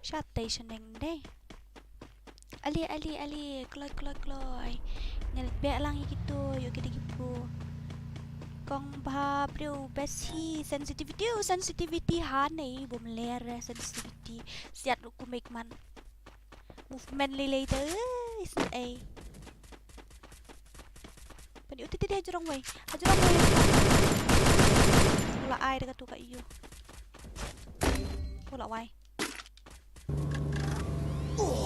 Shot station deng deh. Ali kloy. Ngel be lang gitu yo kita gitu. Kong ba bro besi sensitivity hanay bumler sensitivity siat ku make man movement later is a padi uti tadi ajurong way wala ay daga tu ka iyo wala way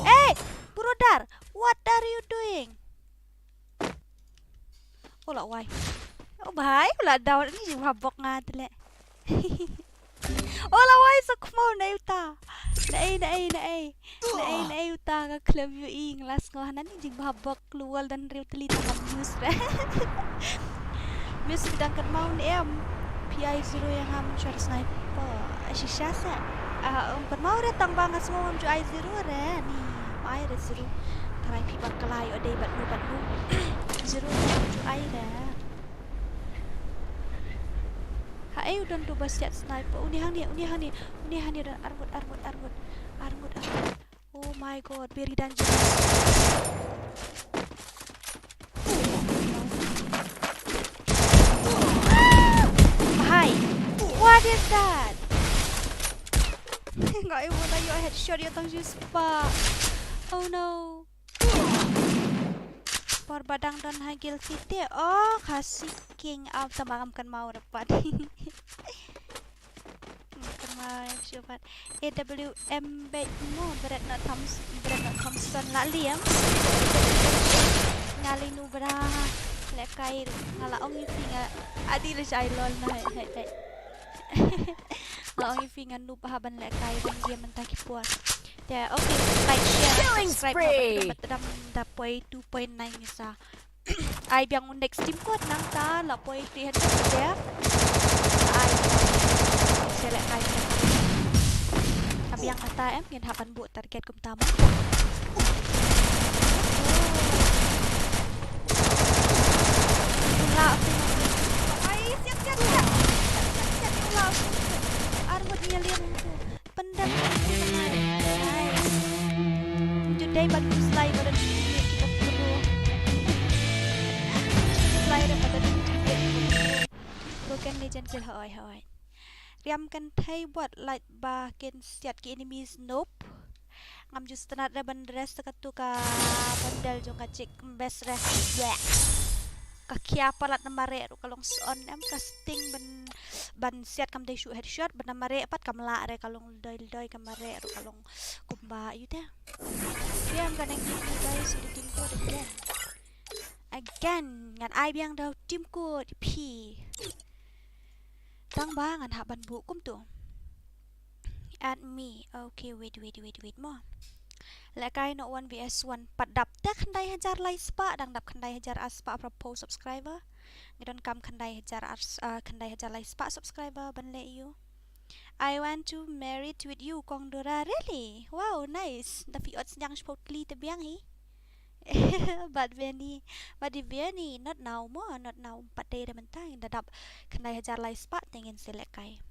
hey brodar what are you doing wala way oh bhai pula daw ni mabok nga tele. Ola wai sa kmo na uta. Na uta ka club yu ing las ngo hanan ni mabok luwal dan riu teli ta news re. Miss bidang kan mau ni PI 0 yang ham shot sniper. Shisha sa. Kan mau re tang bangas mo ham PI 0 re ni. Mai re 0. Tarai pi bakalay o day bat nu 0 PI re. Hai udah tu basiat sniper. Unihang ni dan armut. Oh my god, very dangerous. Hi. What is that? Enggak ibu na yo headshot yo tang spa. Oh no. Por badang don hagil city. Oh, Khasi king out tamam kan mau dapat. Kan mau coba. AWM baik mo berat nak Thompson la liam. Ngali nu bra lekai ngala ong ifinga adi le jai lol na hai. La ong ifinga nu pahaban lekai dan dia mentaki puas. Yeah, okay, like, share, subscribe, da poi 2.9 isa. Ay biang next team ko nang ta la poi 300 ya. Ay select ay. Abi yang kata ngin hapan bu target kum tama. La ay siap. La armut nyelir pendam. Today bagus slide pada kita perlu slide pada broken legend kill hoi riam kan thai buat light ba ken siat ki enemies nope ngam just tanat ra ban rest ka tu ka bandal jong ka check best rest ka kya palat na mare ru kalong on am casting ban siat kam dai shoot headshot ban mare pat kam la re kalong doi kam mare ru kalong kumba yu ta. Yeah, I'm gonna give you guys the team code again ngan ai biang daw team code P tang ba ngan haban bu kum tu add me. Okay, wait mo Lekai no 1vs1 padap te khandai hajar lai spa dang dap khandai hajar aspa propose subscriber ngidon kam khandai hajar lai spa subscriber ban le you. I want to marry with you Kong Dora. Really? Wow, nice. Tapi odds yang spotly te biang hi. But Benny, not now mo, not now. Patay naman tayo. Dadap khandai hajar lai spa tingin si lekai.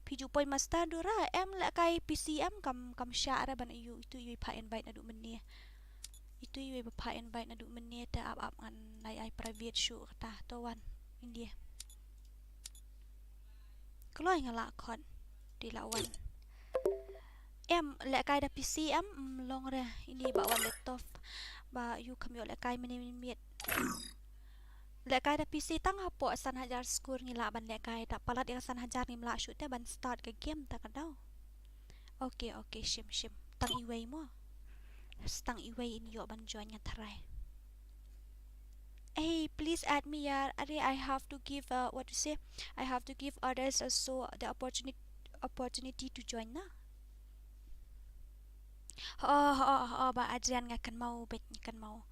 Piju poy masta Dora. Lekai PCM kam syara ban you. Itu you pa invite na du meni. Itu you pa invite na du meni ta up ngan ai private show kata tawan India. Kalau yang lakon dilawan lekai da PC long re ini bawa laptop ba you kami lekai menit lekai da PC tang hapo san hajar skor ngila ban lekai tak palat yang san hajar ni mla shoot ban start ke game tak kadau. Okay shim tang iway mo stang iway in yo ban join nga try. Hey, please add me yaar. I have to give I have to give others also the opportunity to join na. Ba Adrian ngakan mau bet ngakan mau.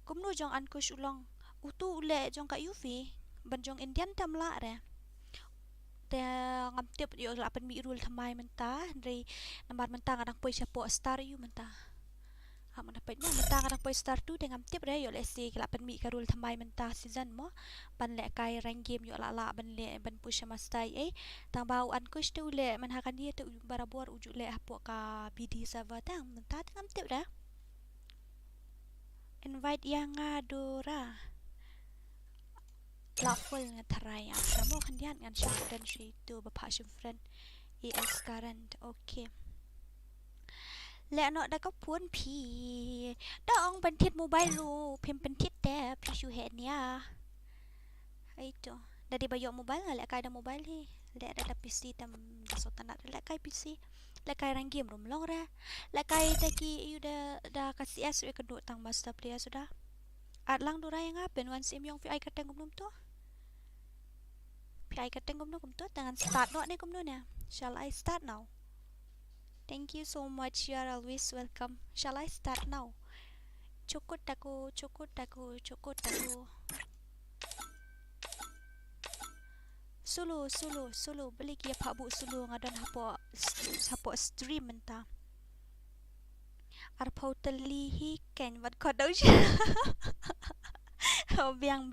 Kumno jong an kush ulong. Utu ule jong ka UV ban jong Indian tamla re. Te ngam tip yo lapan mi rule thamai menta ndri nambar menta ngadang poi siapo star you menta. Mana dapat mo menta kadang poi star 2 dengan tip re yo lesi kelapan mi karul thamai menta season mo ban le kai rank game yo la ban le ban push mastai tang bau an kush tu le man hakan dia tu barabor uju le hapo ka BD server tang menta dengan tip dah invite yang Dora lawful ngatraiamo kandian ngan syuk dan itu bapa syuk friend ES current okay. Lẽ nó đã có puan pi đó ông bên thiết mobile lu phim bên thiết te pi chu het nia itu dari bayo mobile lẽ kai da mobile hi lẽ da PC tam so tanat lẽ kai PC lẽ kai rang game rum long ra lẽ kai da ki you da kasih es ke do tang master player sudah at lang dura yang apen wan sim yong fi ai kateng gum to fi ai kateng gum to tangan start no ne gum no ne shall I start now. Thank you so much. You are always welcome. Shall I start now? Cukut aku. Sulu. Beli kia pak bu sulu ngadon hapo stream mentah. Arpau terlihi ken wat kodau. Oh biang.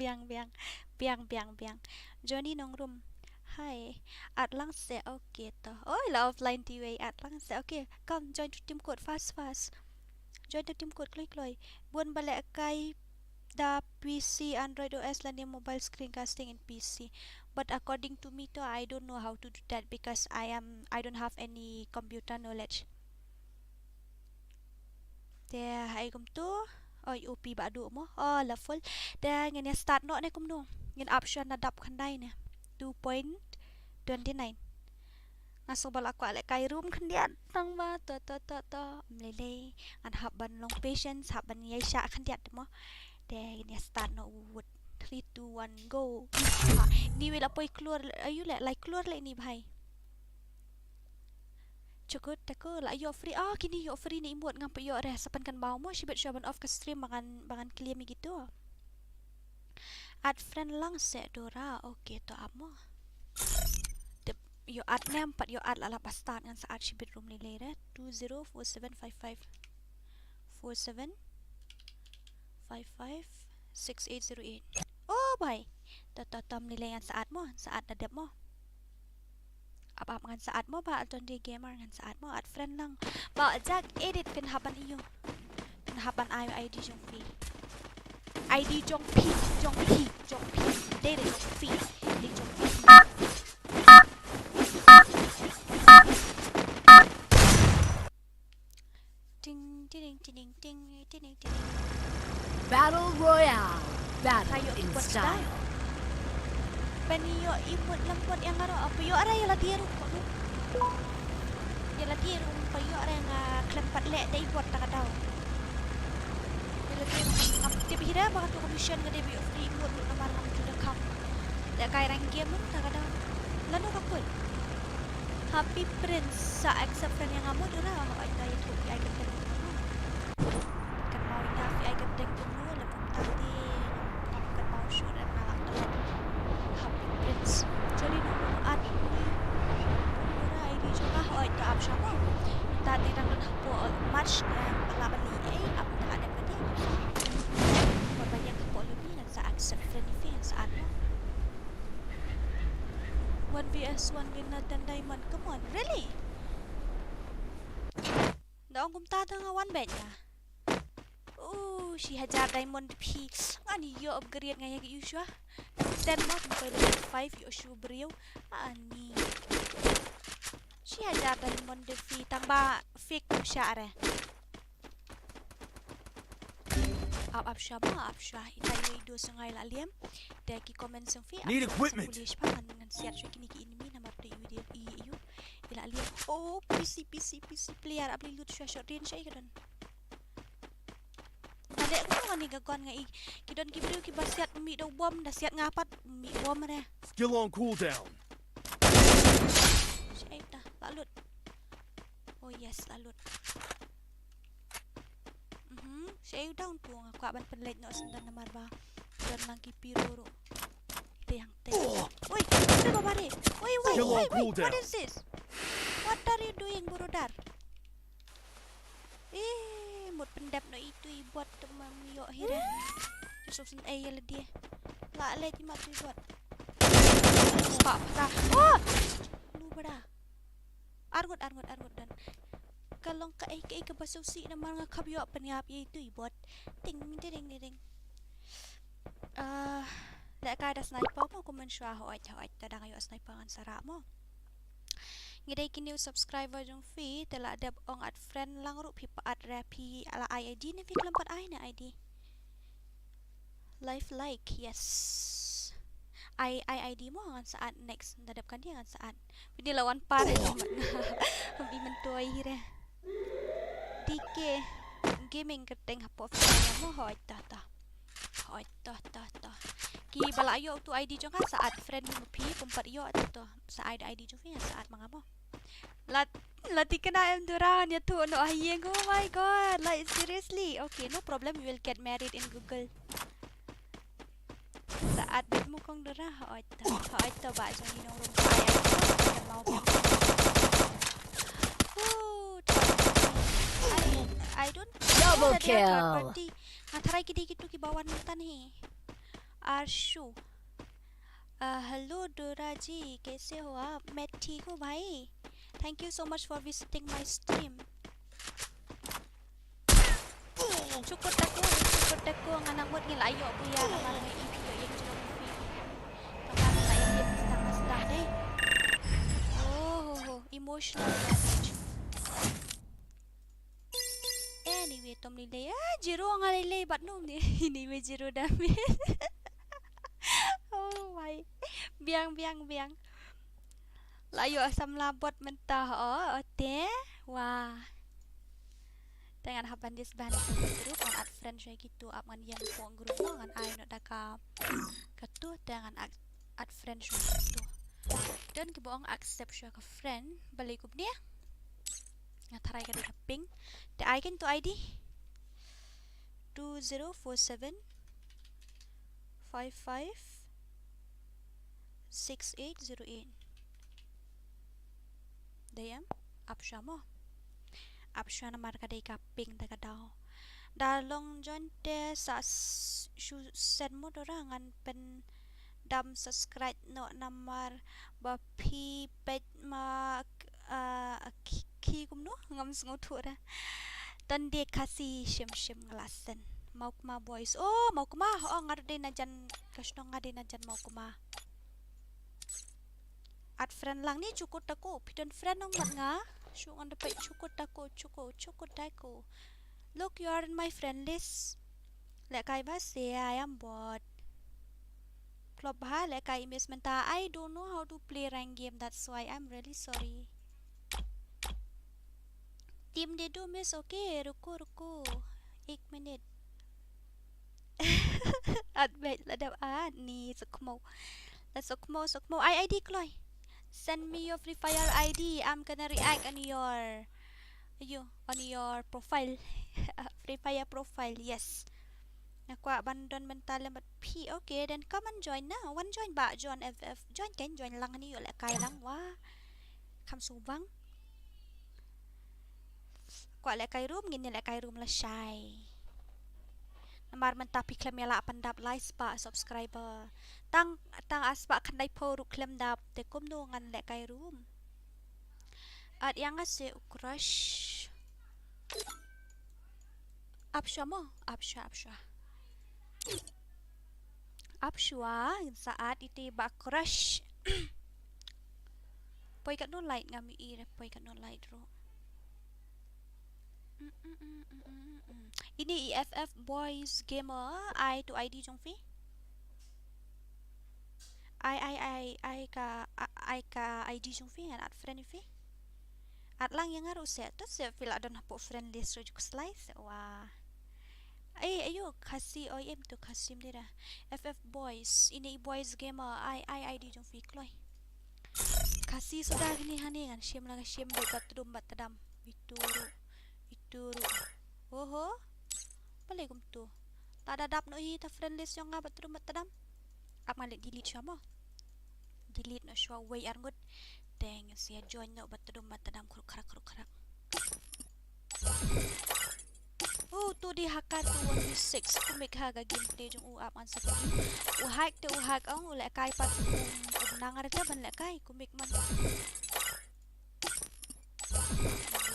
Johnny nongrum. Hai, Atlang sẽ okay to. Ôi là offline TV Atlang sẽ okay. Come join to team code fast. Join to team code klik. Buôn balik kai da PC Android OS lan yang mobile screencasting in PC. But according to me to I don't know how to do that because I don't have any computer knowledge. There hai kum tu. Oi OP badu mo. Oh la full. There ngene start no ne kum no. Ngin option na dap khandai ne. 2.29 ngaso bal aku alek kai room khandian tang ba to mlele an haban long patience haban yai sha khandiat mo de ini start no wood 3 2 1 go ni wela poi keluar ayu le like keluar le ni bhai cukup tako la yo free kini yo free ni imut ngam yo re sapan kan bau mo sibet shaban off ke stream bangan clear mi gitu. Add friend lang se Dora okay to amo yo add nampak yo add la pas start ngan saat si bedroom ni lere 204755 oh bye tatam nilai ngan saat adab mo apa ngan saat mo ba aton di gamer ngan saat mo add friend lang ba jag edit pin haban iyo pin haban ID jong fi ID jong pi đây là jong phi đi jong phi ting Battle Royale. Battle in style. Peniyo imut lampot yang ngaro apa yo ara ya latiru ko ya latiru pa yo ara nga klempat le dai bot ta kadau Tip hira baka tu commission nga debi of free imut na marang to the cup da kay rang game mo ta kadau lano kapul Happy Prince sa accept friend yang amo dura ay tayo to ay kata cái tên cũng nữa là cũng ta đi ngọc cần máu shoot em là lặng lặng học prince cho đi nó ăn đi nó ra đi cho các hỏi cho áp sống không ta đi đang học bộ match là bạn lý ấy áp đã đẹp cái còn bây giờ học bộ lebih là saat friendly saat nó 1vs1 winner 10 diamond come on really Dong kum ta tanga one bet ya. She hajar diamond pi. Ani yo upgrade ngaya ki Yusha. 10 mo kung level 5 yo shu brio. Ani. She hajar diamond pi tamba fake siya re. Up shaba up sha. Itay do sa ngay laliem. Dahil ki comment sang fi. Need equipment. Pulish pa ngan siya siya kini ki enemy na marto video iyo. Ilalim. Oh, PC player abli loot siya short range siya ikadon. Ada ko nga ni gagon nga kidon kibrio ki basiat mi daw bomb dasiat ngapat mi bomb re. Skill on cooldown. Siya ita lalut. Oh yes, lalut. Siya down po nga kwaban panlight no sundan na marba. Kidon lang kipiro ro. Teyang. Oi, ano ba pare? Wait, what is this? What are you doing, Burodar? Một pendep no itu buat mamiyo hira. Esosᴛ dia. La le ti mat buat. Pak ta. Oh! Lu bada. Argot dan. Kalong ka ke B쏘ᴜᴜ na mga kabyo paniap itu buat. Ting. Lek ada sniper mo kuman siya hoit tada kayo sniper ang sara mo. Ngidai kini subscriber jong fee telah ada ong at friend lang ru pipa at rapi ala ID ni fik lampat ai na ID. Life like yes. ID mo ngan saat next dadapkan dia ngan saat. Pidi lawan par Bi mentoy hire. DK gaming keteng hapo mo hoit ta. Ki balayo tu ID jong ka saat friend mo pi kumpat yo to sa ID jong fi saat mga mo. Lati kena em duran ya tu no ayeng. Oh my god, like seriously. Okay, no problem, we will get married in Google. Saat bet mo kong dura hoit to ba jong inong rum kaya mau I don't double kill. Matharay gitu ki bawan tan hi. Arshu. Hello Doraji, कैसे हो आप? मैं ठीक हूँ भाई. Thank you so much for visiting my stream. Cukup tako ang anak buat ngilayo ko ya naman may ipyo yung jurong fi. Kamang na ipyo mustang deh. Oh, emotional damage. Anyway, tom nilay. Jiro ang nilay bat no ni. Anyway, jiro damage. Oh my. Biang. Layo asam labot mentah ote. Wah. Dengan haban disban grup on at friend saya gitu ap ngan yang pong grup mo ngan ai no daka katu dengan at friend saya gitu. Dan kiboong accept saya ke friend balik kup dia. Ngataray ka di ping. The icon to ID 2047 55 6808. Dayam apsya mo. Apsya na marka day kaping daga daw. Dalong jonte sa send mo dorangan pen dam subscribe no namar bapi pet ma ki kumno ngam sngotura. Tande Khasi shim ngelasen. Mᴏʀᴜᴜ boys. Oh, mᴏʀᴜᴜ ngarde na jan kasno ngade na jan mᴏʀᴜᴜ. At friend lang ni cukup tako pidan friend nong mat nga shu on dapat cukup tako. Look, you are in my friend list. Lek kai ba se ayam bot club ha lek kai miss menta I don't know how to play rank game, that's why I'm really sorry. Team de do miss okay ruko 1 minute. At bet ladap ni sukmo. Let's sukmo ID kloy. Send me your FreeFire ID. I'm gonna react on your profile. FreeFire profile. Yes. Aku abandon mental lembat P. Okay, then come and join now. One join ba, join FF. Join kan, join lang ni oleh kai lang. Wah, kam subang. Aku oleh kai room, gini oleh kai room lah shy. Namar mentapi klem yala pandap like ba subscriber. Tang asba kandai po ru klem dap te kum do ngan oleh kai room. At yang ase crush. Apsha mo, apsha. Apshua saat itu ba crush. Poi kat no light ngami ir, poi kat no light ro. Ini EFF boys gamer I to ID jong fi. I ka ID jong fi at friend fi. At lang yang ngaru set tu set feel adon hapo friend list ro juk slice. Wah. Ayo Khasi OM tu Khasi dia. FF boys ini boys gamer I ID jong fi kloy. Khasi sudah gini hani kan shim lang shim dekat tudum batadam itu oho balik tu tak ada dap no ta friend list yang ngabat tudum batadam ap malik delete siapa delete no shwa way arngut teng sia join no batadum batadam kruk krak. Oh tu di hakar tu 1v6 kumik haga gameplay jong uap an sa hack tu hack ang ule kai pat nangar dia ban le kai kumik man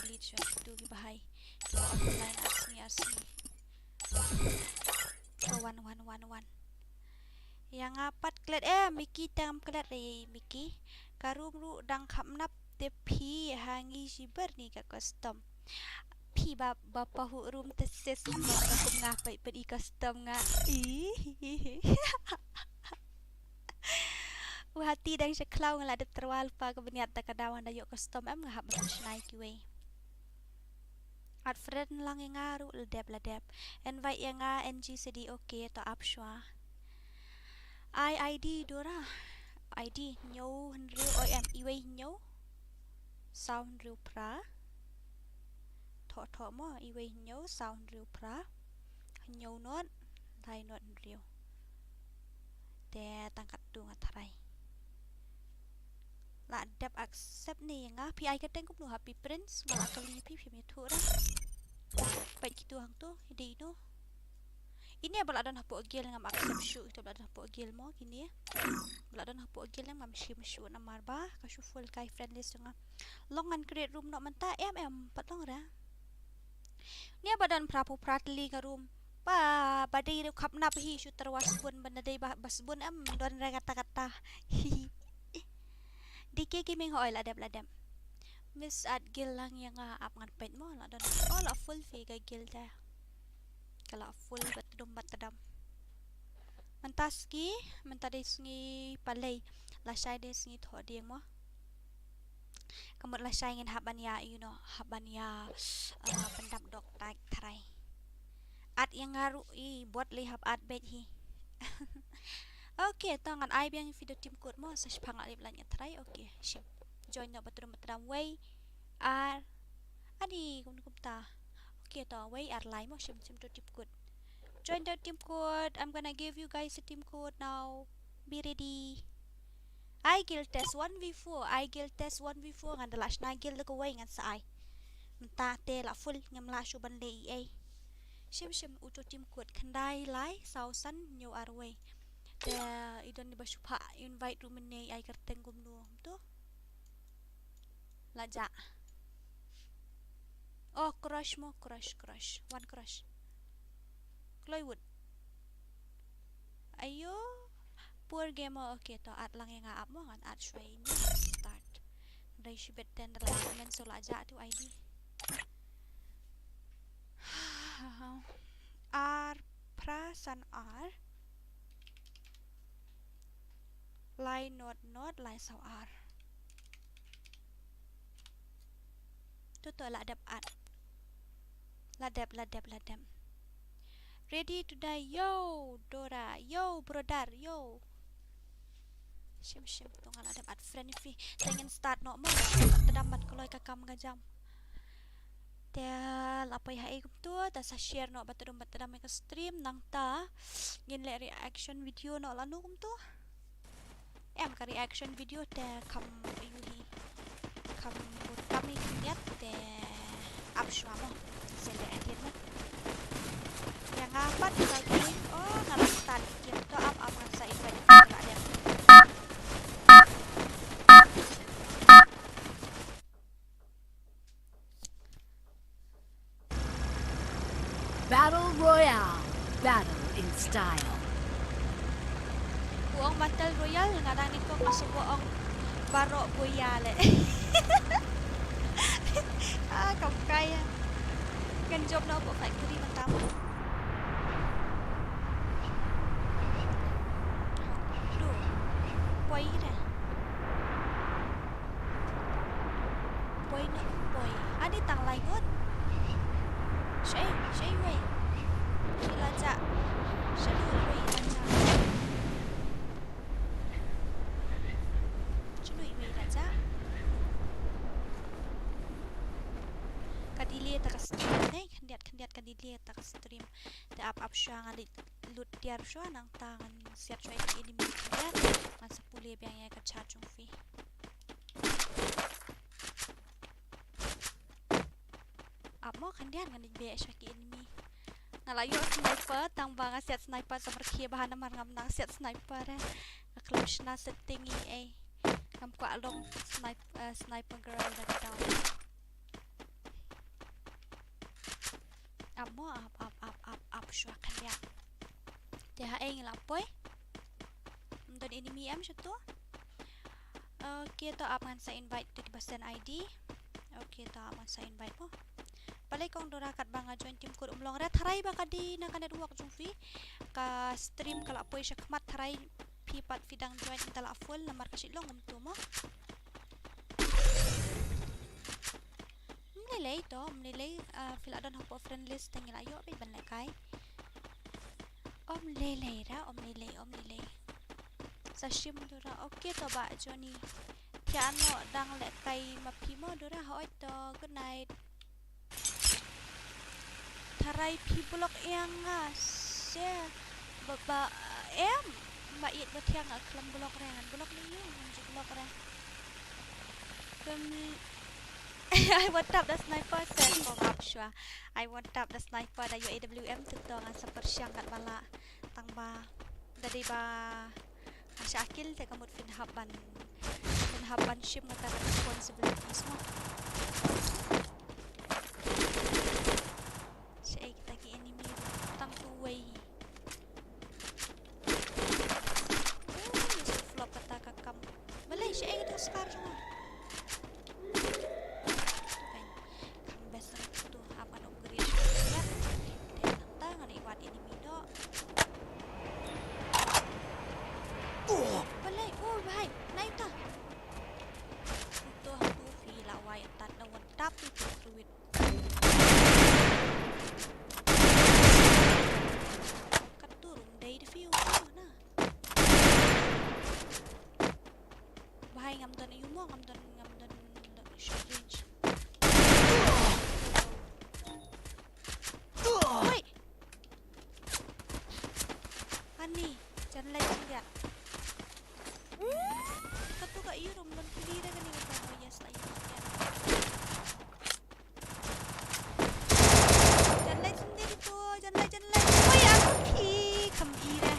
delete shot tu gi bahai offline asni 1 yang apat klet Mᴏᴇ tam klet Mᴏᴇ karum ru dang khapnap te phi hangi siber ni ka custom phi bapa hu room te ses kum ngapai pedi custom nga hati dang se klau ngala de terwal pa ka beniat ta kadawan da yo custom ngahap Mᴏᴇ at friend lang nga ru ledep invite yang nga ng cd okay to apshwa ID dora ID nyo henry om iwe nyo sound ru pra thọ mo iwe nyo sound ru pra nyo not thai not rio te tangkat tu ngathrai la dep accept ni nga pi ka teng kup nu happy prince mala kali pi me thu ra pai kitu hang tu ide ino ini baladan hapo gel ngam accept shu itu baladan hapo gel mo kini baladan hapo gel ngam shim shu na marba ka shu full kai friendly nga longan create room no manta patong ra ni badan prapu pratli ka room pa badai ru khapna hi shu terwas bun bandai bas bun don ra kata dike gaming oil adem miss at gil lang yang ap ngan pet mo la don all full fi ka gil da kala full batadam mentaski mentadisngi palai la shai desngi thoding mo kamut la shai ngin habania habania pendap dok tak tharai at yang ngaru buat li hab at bet hi okay tangan ai biang video tim code mo sa pang alip lan try okay ship join no batrum way ar adi kum ta okay to way ar lai mo ship to tim code join the team code. I'm gonna give you guys a team code now. Be ready. I guild test 1v4 ngan the last na guild ko way ngan sa ai mta te la full ngam la shu ban le shim uto team code khandai lai sausan nyo arway te idon di bashupa invite room ne ai karteng gumno to laja oh crush one crush Cloywood ayo poor gamer okay to at lang yang aap mo ngan at shway ni start dai shibet ten la men so laja tu ID R prasan R line not line saw R tu ladap at ladap ready to die yo Dora yo brother yo shim tong ladap at friend fi tengen start no mo tadamat kloy kakam ngajam Dia lapoi hai kum tu ta sa share no batadum ke stream nang ta ngin le reaction video no lanu kum tu em ka reaction video te kam yuhi kam kami kiat te abshwa mo se le edit mo yang apa lagi oh ngalas tan gitu up sa invite la dia Battle Royale. Battle in style. Buong Battle Royale ngarang nito kasi buong Baro Royale. Kamkaya. Kan job na po factory ng tama. Boy na. Boy na boy. Ani tang laingon. Shay way. Ilaja. Shalu way ilaja. Shalu way ilaja. Kadili ta stream nei kandiat kadili ta stream. Te up sya ngali lut tiar sya nang tangan siat sya ini mi ya. Man sepule biang ya ka charge fee. Amo kandian ngani be syaki enemy. Ngalayo sniper tang bang set sniper seperti bahan namar ngam nang set sniper klubsna setting ngam ko along sniper girl dari down. Amo up syua kandian. Dia lapoi. Untuk enemy am syatu. Okay to aman sa invite to Dɪsᴛ ID. Okay to aman sa invite mo. Palay kong dorakat banga join team ko umlong ra tharai ba kadi na ka network jungfi ka stream kala poy siya kmat tharai pipat fidang join intala full namar kasi long umto mo mlelay fila don hopo friend list tangil ayo pa ban kay mlelay sa stream dora okay to ba Johnny tiano dang le kay mapimo dora hoy to good night Tharai pi blok yang se baba em mait batiang kelam blok rengan blok ni munjuk blok re kami I want tap the sniper set for Abshwa I want tap the sniper da AWM tetong sa persyang kat bala tangba dari ba Syakil te kamut finhaban ship mata responsibilities mo kita ki enemy tang tuway flop kata kakam balay siya itu scar semua kan best tu apa no upgrade ya dan tangan iwat enemy do balay bahai naik ta itu aku fila wai tan na one tap itu fluid bahai ngam don yumo ngam don shortage oi ani jangan lagi lihat katu ka irom don pilira gani ko yes la jangan sendiri tu jangan oi aku ki kam ira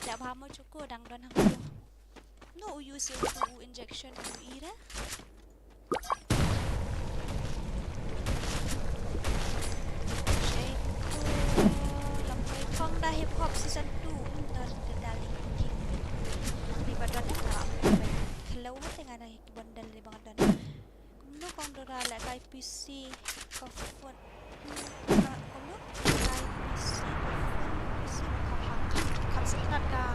tak paham cukup dang don hang tu no use injection ira Phong dah hip hop season 2 don kedali di badan tak hello tengah dah bondal di bang don no kong dora la kai PC kofon kono kai PC sebenarnya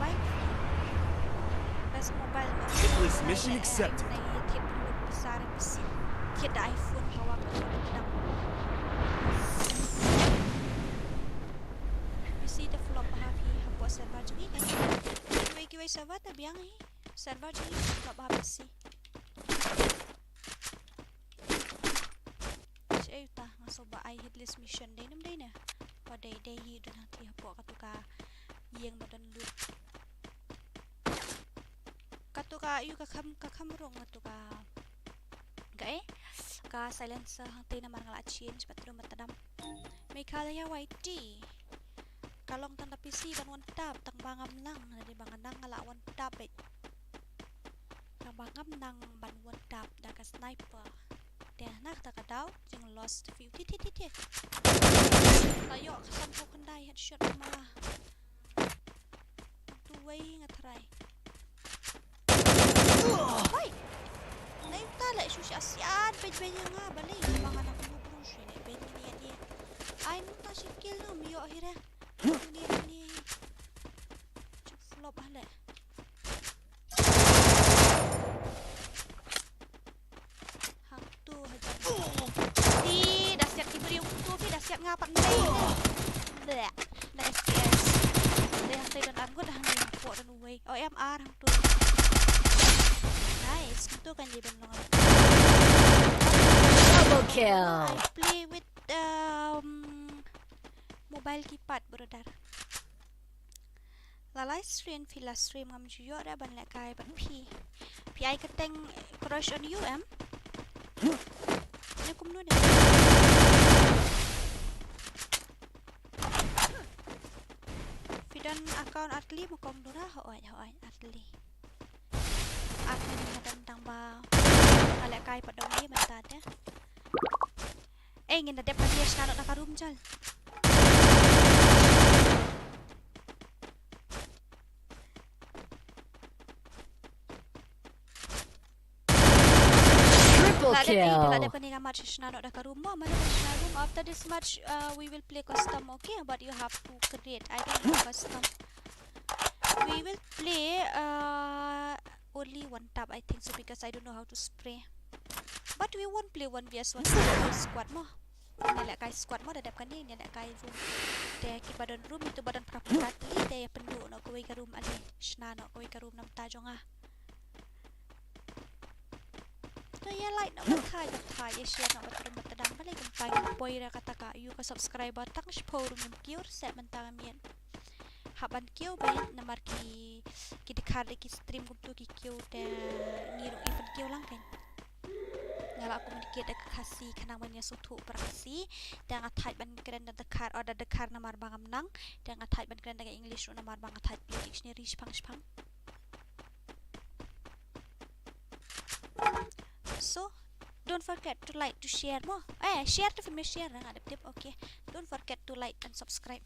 baik guys mobile Hitless mission accepted. Này thiệt lực besar mesin. Thiệt đã iPhone kawan kadang. You see the flop happy buat server jadi kan. Kiwai server tak biang ni. Server jadi flop habis sih. Cik ta ngasoba ai hitless mission day nam day na. Pada day hi dan hati buat katuka yang badan lu. Katuka yu kakamrong katuka. Gae ka silencer hangtay naman nga change patro matadam. Mᴏʀᴇ YT. Kalong tanda PC ban one tap tang bangam nang dari banganang ngala one tap bet. Tang bangam nang ban one tap daga sniper. Dia nak tak kadaw jeng lost view tit. Tayo kasam ko kendai headshot malah. Tu way ngatry. Hoy. Nay tala susi asian ben nga bali bangan aku buru sini ben ni. Ai nunta sikil no miyo akhirnya. Ni. Flop hala. Hang tu hajar. Di dah siap diberi untuk tu dah siap ngapak ni. Dah FPS. Dah saya dan aku dah ni buat dan way. OMR hang tu. Nice, itu kan dia benong. Double kill. I play with mobile keypad brother. Lalai stream villa stream ngam juyo ada ban lek kai ban pi. Pi ai keteng crush on you em. Ni kum nu de. Fidan account atli mo kom dura hoai atli. Atli hadan tang ba. Lek kai padong ni mentat ya. Ngin ada dia sekarang nak karum jal. Triple kill. After this match, we will play custom, okay? But you have to create. I don't know custom. We will play only one tab, I think so, because I don't know how to spray. But we won't play 1vs1 squad mo. Nilai kai squad mo dadapkan ni nilai kai room. Te ki badan room itu badan prapatli te pendu no koi ka room ali. Shna no koi ka room nam ta jonga. To ya like no thai ya share no batram batadam balik kampai poi ra kata ka you ka subscriber tang sporum yum kiur set mentang mien. Haban kiu bayan namar ki dikhar ki stream kum tu ki kiu te ngiru event kiu lang kan. Ngala aku medikit dekat Khasi kanang banyak sutu perasi dan ngatai ban keren dan dekar ada dekar namar bangam nang dan ngatai ban keren dengan English namar bang ngatai dictionary spang. So don't forget to like to share mo. Share to film share ada tip okay. Don't forget to like and subscribe.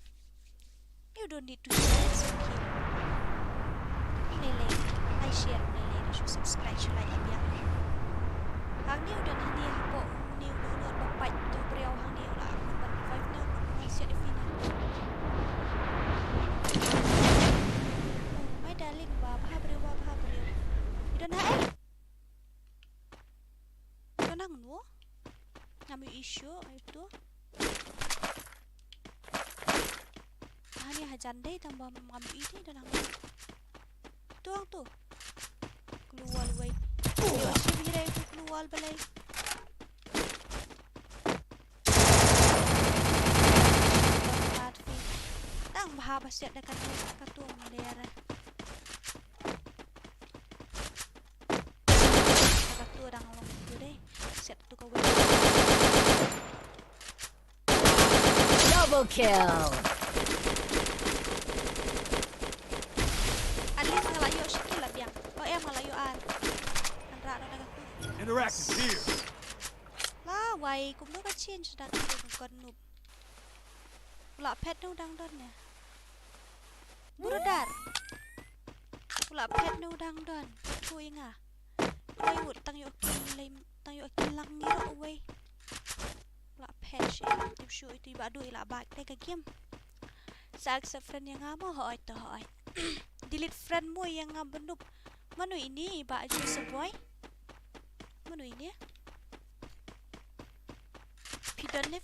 You don't need to share it's okay. Lele, I share lele should subscribe should like abia. Hang ni udah ni hapo ni udah bapak tu beriau hang ni lah number 5 ni udah siap di final. My darling bapak beriau. Idan hai. Kanang no? Nami issue itu. Hani hajan deh tambah ngambil ini dan hang. Tuang tu. Keluar way. Sibira itu keluar balai. Tang bahaba siap dekat katung daerah. Katu orang orang tu deh. Siap tu kau. Double kill. Alis ngalayo sikit lah biang. Ngalayo an. Interactive here. Lah, why? Cũng có change đặt con nụp. Pula pet nu dang don ya. Brother. Pula pet nu dang don. Thui nga. Why would tang yo kin lang ni ro away. Pula pet shi tip shu itu ba dui la bak te ka game. Sa accept friend yang ngamo hoy to hoy. Delete friend mo yang ngabenup. Mano ini baju sebuah. Mano ini ya? Fidon na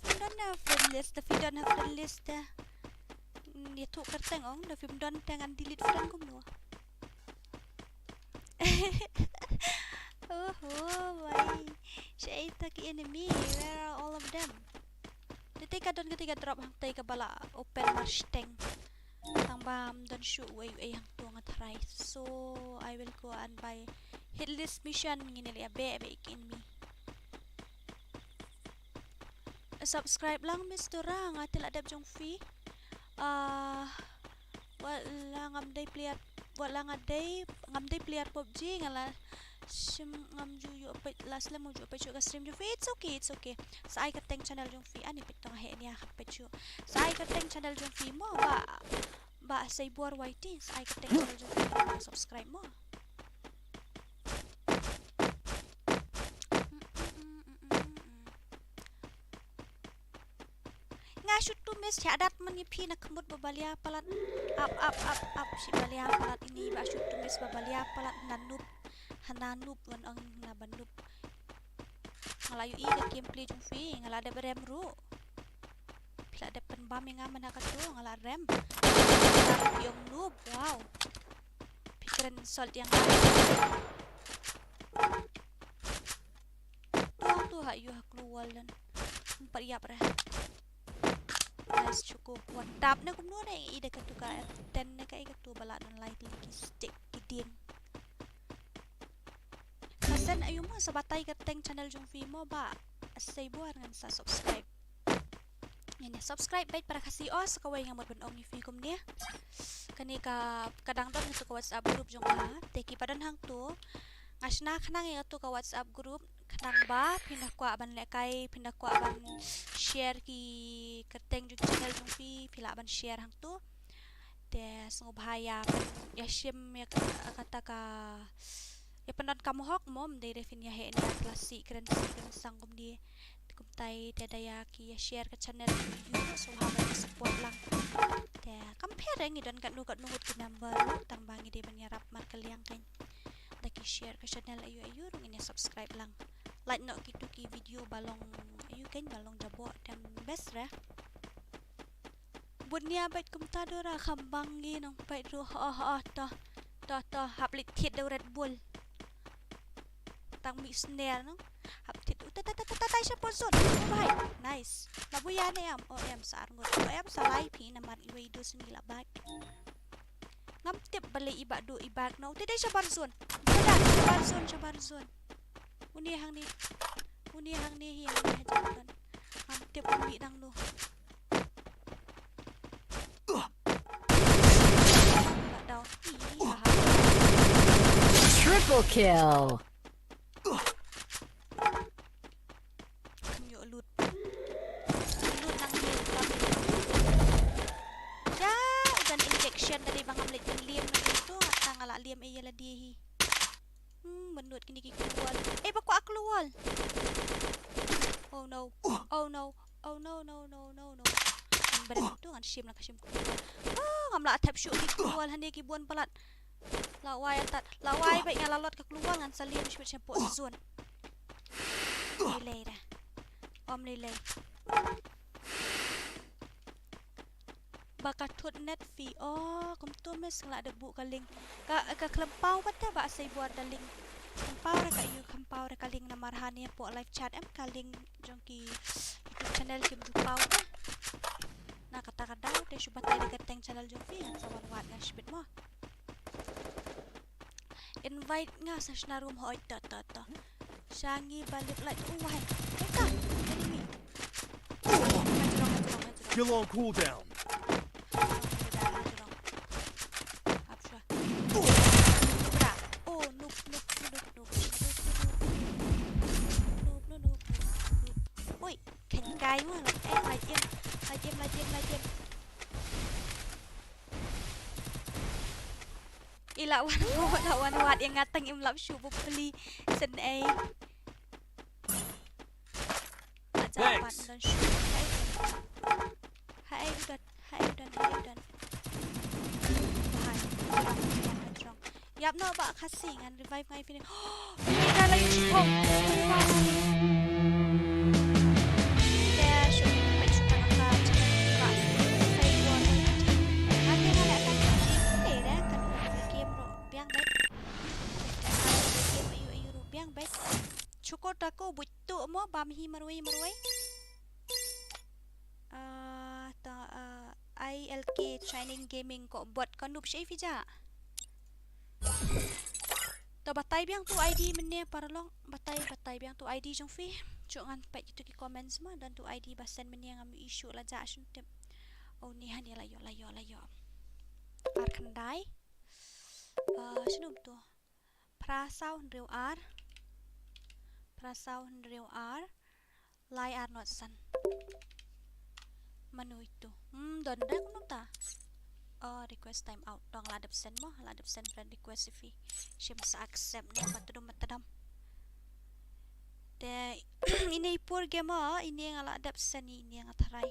friend list, fidon na friend list dah. Dia tu kerteng ong, dah fidon dengan delete friend kum no. Oh, why? Syaitan ki enemy, where are all of them? Ketika drop hang tay ka bala open Mustang. Tambam don shoot way hang tu ngat try. So I will go and buy hit list mission ngini be in me. Subscribe lang Miss Dora ngatil adab jong fee. Wala ngamday player PUBG ngala sim ngam juyo pa last lang mo juyo pa juyo ka stream juyo it's okay sa ay kateng channel jong fee ani pitong he niya kapit juyo sa ay kateng channel jong fee mo ba say buar white sa ay kateng channel jong fee mo subscribe mo nga shoot to miss hadat man ni pi nakmut babalia palat up si balia palat ini ba shoot to miss babalia palat nanup hananup wan ang nabanup ngalayu i ka gameplay jung fi ngala ada rem ru pila ada penbam nga manakato ngala rem yung noob wow pikiran salt yang tuh hayu hakluwalan pariap ra nice cukup wadap na kumno na ida katuka ten na kai katu bala nan light lagi stick kidin kasan ayo mo sa batay kateng channel jung fi mo ba say buar ngan sa subscribe ini subscribe bait para kasi os kaway nga modon ong ni fi kum niya kani ka kadang don ito ka WhatsApp group jung ha teki padan hang tu ngasna kanang ito ka WhatsApp group kanang ba pinakwa ban lekay pinakwa ban share ki kateng jung channel jung fi pila ban share hang tu te ŞОՒභᴏᴜ yashim ya kata ka ya penonton kamu hok mom dari refin ya he ni klasi keren sangkum di kumtai te daya ki ya share ke channel YouTube ŠΟՒභᴏᴜ support lang te compare ngi don kat nugut ki number tang bangi de ban yarap mar kaliang kan daki share ke channel ayu rung ini subscribe lang like no kitu ki video balong ayu kan balong jabo dan best ra bunia bait kumtadora khambangi nang bait ru to haplit thit do Red Bull tang mi snare no hap thit tai sa pozon bye nice mabuya na am sa arngot am sa live pi naman iway do sunila bag ngam tip bali iba do ibag no tidai sa barzon barzon uni hang ni hiyang hajakan ngam tip mi nang no Triple kill. Lut nang ya udan injection dari bang amlit liam itu atang ala liam iya ladihi menut kini kikual bako akluwal oh no berat tu kan sim nak sim ngamla tap shoot kikual handi kibuan palat lawai baik ngalalot ke keluar ngan salim shoot sempo zone relay dah om relay baka tut net fi kum tu mes ngla debu kaling ka klempau pata ba sai buat daling klempau ra ka yu klempau ra kaling na marhani po live chat kaling jongki YouTube channel kim jupau na kata-kata de subatay de kateng channel jongfi ngan sawan wat na shbit mo invite nga sa room hoy ta shangi balik like why eka enemy Kill on cooldown. Ôi, thành cái quá là em lại tiêm. Ilawan wat yang ngatang im lap shu bukli sen ai. Ajaban dan shu. Hai udan. Yap no ba Khasi ngan revive ngai fini. Kita lagi cukup. Dash patch ka ka say one. Nanti ngala kan dah kan game ro biang bet. Game ayu ro biang bet. Cukup aku butuh mo bamhi marwai. ILK Training Gaming kok bot kon nup shay fija. To batay biang tu ID mene paralong batay biang tu ID jong fi. Jangan pek itu ki comment semua dan tu ID basen mene ngam issue la ja shun tip. Oh ni han layo. Ar khandai. Shinum tu. Prasau hendriu ar. Lai ar not san. Manu itu. Don dah aku nota. Request time out. Dong ladap send friend request if she must accept ni matadam. De ini pur game ini yang ladap send ini yang atharai.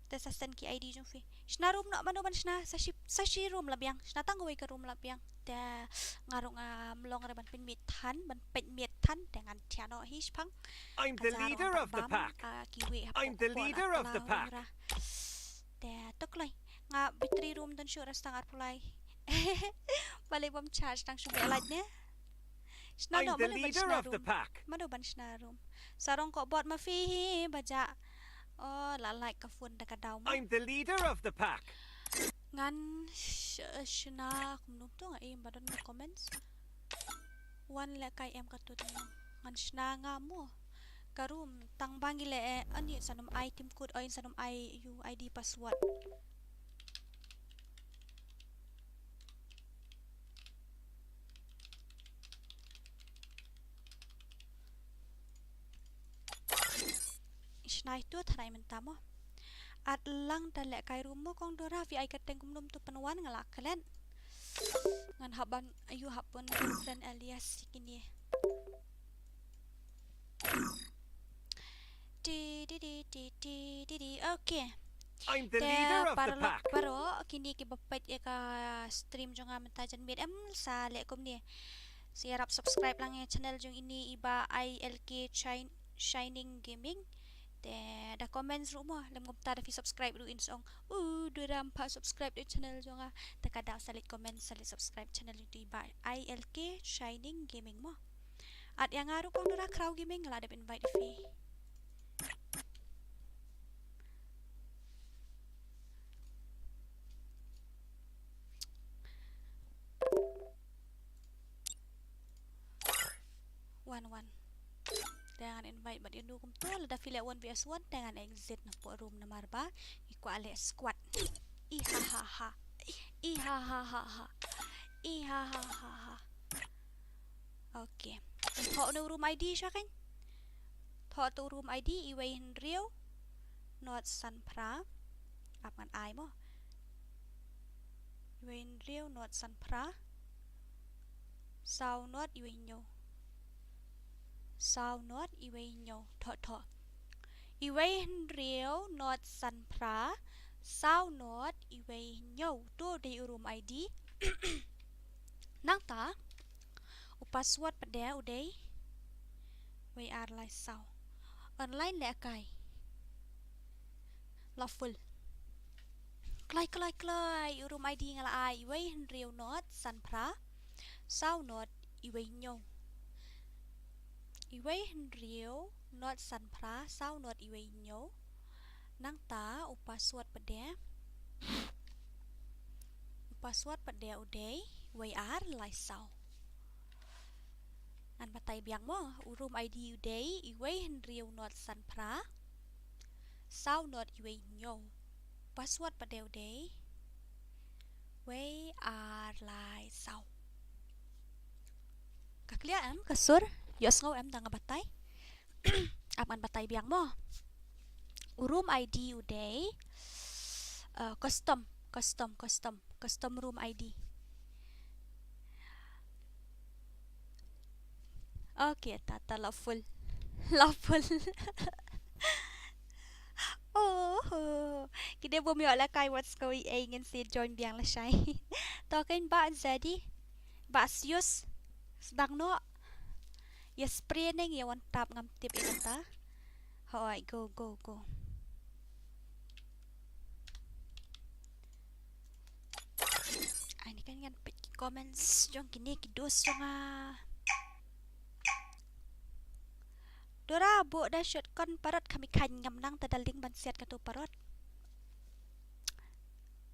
De send ki ID jong fi. Shna room nak manu ban shna sashi room labiang. Shna tangoi ke room labiang. De ngarung mlong re ban pin mit than ban pet mit than dengan tiano hish pang. I'm the leader of the pack. De tok lai. Nga battery room dan syur rastang arpulai. Balik bom charge tang syur light ne. I'm the leader of the pack. Mano ban shna room. Sarong kok bot ma fi baja. Lalai ka phone da ka daw mo. I'm the leader of the pack. Ngan shna kumnum to nga badon mo comments. One le kay em katut mo. Ngan shna nga mo. Karum tang bangile ani sanom item code o sanom ID password. Shna itu tharai mentamo. At lang dalek kay rumo kong dora vi ay kateng kumnum tu panuan ngalak kalen. Ngan haban ayu hapon friend alias kini. Okay. I'm the leader of the pack. Pero kini kibapet ka stream jong mentajan bed sa lekom ni. Siarap subscribe lang yung channel jong ini iba ILK Shining Gaming. Da comments rumo lam komtar fi subscribe ru insong. Duram pa subscribe do channel jong takada salit comment salit subscribe channel itu iba ILK Shining Gaming mo. At yang ngaru kong dura crowd gaming ngeladap invite fee. One. Dengan invite bat indu kum tu lada file 1vs1 dengan exit na po room na marba iku ale squad. Ihahaha. Okay. Thọ no room ID siya kan? Thọ to room ID iway hendriu not san pra apan ai mo. Iway hendriu not san pra sao not iway nyo. Sao not iway nyo. Thọ. Iway hendriu not san pra sao not iway nyo. To day room ID. Nang ta password pada uday WR lai sao online le kai lawful klai room ID ngala ai wei hendriu not san pra sao not iwei nyo iwei hendriu not san pra sao not iwei nyo nang ta password pada uday WR lai sao an batay biang mo room ID uday iway hendriu not san pra sao not iway nyo password pada uday way ar lai sao kaklia em kasur yos ngau em tanga batay aman batay biang mo room ID uday custom room ID. Okay, tata lawful. Kita bumi ala kai what's going ingin si join biang la shai. Token ba jadi Basius sedang no. Ya spray neng ya one tap ngam tip ya kata. Alright, go. Ini kan comments jong kini kidos jong Dora bu dah shotgun parot kami kan ngam nang tadaling bansiat katu parot.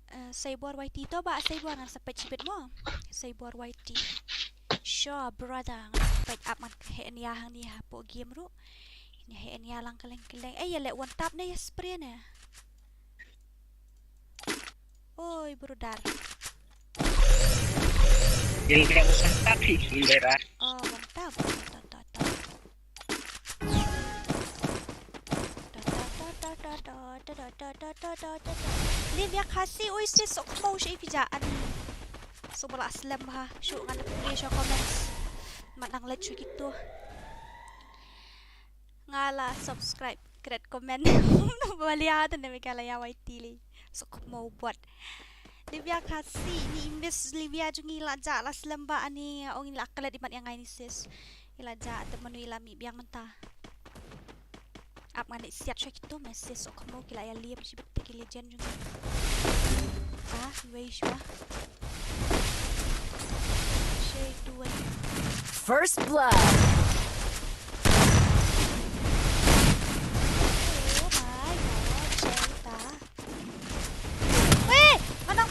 쏘įਭᴜᴜᴜ to ba 쏘įભᴜᴜᴜ ngan sampai cibit mo. 쏘įભᴜᴜᴜ. Sure brother ngan sampai up man he nia hang ni ha po game ru. Ini he nia lang keleng. Ya lek one tap ne ya spray ne. Oi brother. Yang kamu santap hindera. Oh mantap. Livia Khasi oi sis sok mau shay pijaan. So bala aslam ha. Show ngan please comments. Matang let show gitu. Ngala subscribe, create comment. Baliatan na mikala ya YT li. Sok mau buat. Livia Khasi ni Miss Livia jungi laja la slamba ani ong ila akala di mat yang ngaini sis. Ilaja temen ila mi biang mentah. Ap ngani siat show gitu message sok mau kila ya liam si betik legend jungi. Wei shwa. Shay doing. First blood.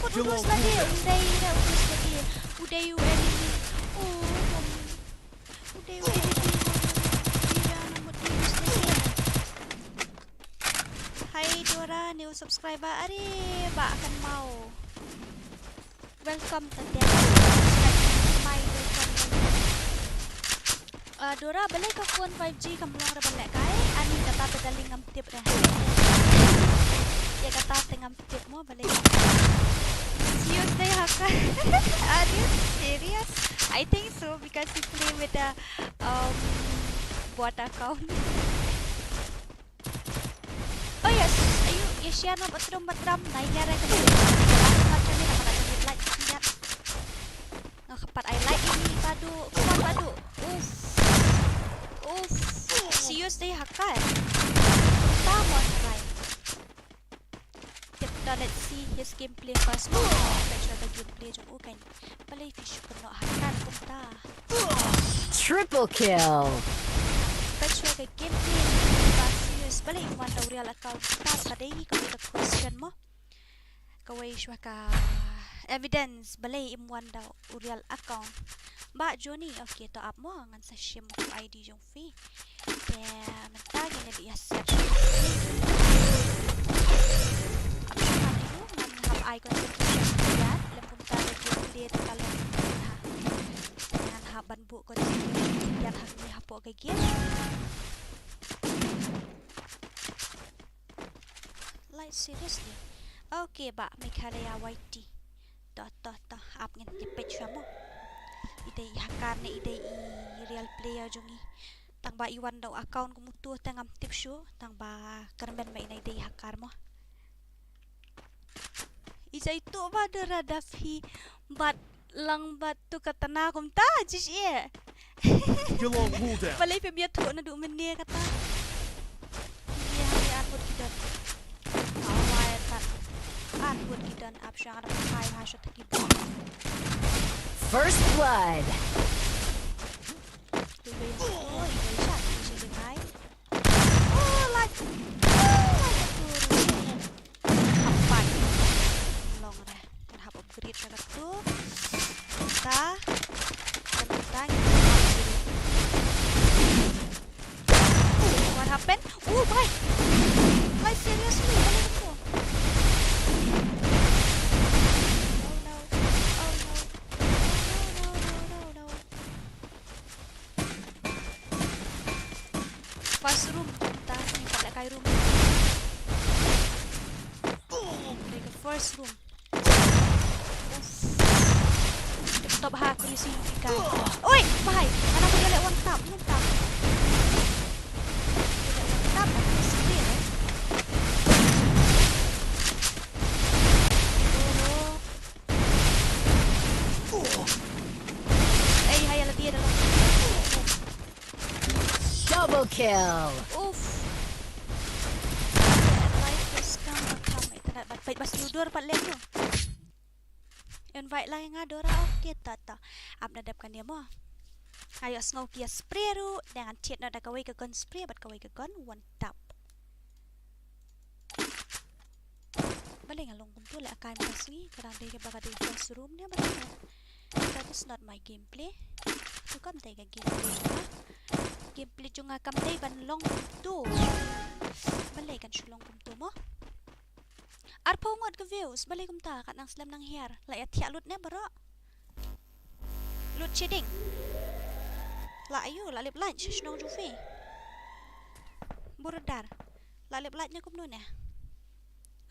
Tulus lagi, udah tulus lagi. Udah you enemy. Udah you enemy. Jangan mau tulus lagi. Hai Dora, new subscriber. Ari, Mbak akan mau. Welcome to the my welcome. Dora, balik ke phone 5G kamu lang ra balik kay. Ani kata pedaling ngam tip dah. Ya kata tengam tip mo balik. Tuesday haka. Are you serious? I think so because you play with the bot account. Oh yes, you share na batram naiknya ke macam ni nama nak like lihat. Ngakapat I like ini padu, kuat padu. Tuesday haka. Tama try. Let's see his gameplay first. Make sure the gameplay jong ukan. Balay fish ko no hakan punta. Triple kill. Make sure the gameplay first. Balay one the real account. Tas kaday ko the question mo. Kaway siya ka evidence. Balay one the real account. Ba Johnny okay to up mo ngan sa shim ko ID jong free. Kaya mentagi na di set. Icon ya, lempunta gameplay ta kalon ha. Dengan haban bu ko yan hak ni hapo kay game. Like seriously. Okay ba, Mᴏʀᴜᴜ YT. To up ngin tipet siya mo. Ide hakar ni ide real player jungi. Tang ba iwan daw account ko mutu tangam tip show, tang ba karben ba ina ide hakar mo. Isa itu ba Dora dafi bat lang bat tu katana kum ta jis ye. Balay pe biat tu na du menne kata. Ye hari anbut kidan. Awai kat anbut kidan apsyang ada kai hasut kidan. First blood. Tu be oh ibu chat si dengai. Like upgrade siya to. What happened? Oh, bye! Like, seriously? Balik ko. No. First room. Tapos may pala kay room. Like, first room. Stop ha, Kɣɪʀᴛᴜᴜ. Oi, bahay. Ano ko gala one tap, one tap. One tap, screen. Double kill. Uff. Life scam macam itu nak baik bas tidur pat lem tu. Invite lah nga dora okey tata. Ab nadapkan dia mo. Ayo Sğʏᴏᴜ spray ru dengan chat nak kawai ke gun spray bat kawai ke gun one tap. Balik ngalong kum tu lek akan masui kadang dia baga di first room dia balik. That is not my gameplay. Tu kan tega gameplay. Gameplay junga kam tay ban long tu. Balik kan shulong kum tu mo. Arpo mod ke views balik kum ta kat nang slam nang hair. La ya tiak lut ne baro. Lut shading. La ayo la lip lunch shnong jufi. Buradar. La lip lunch nya kum nu ne.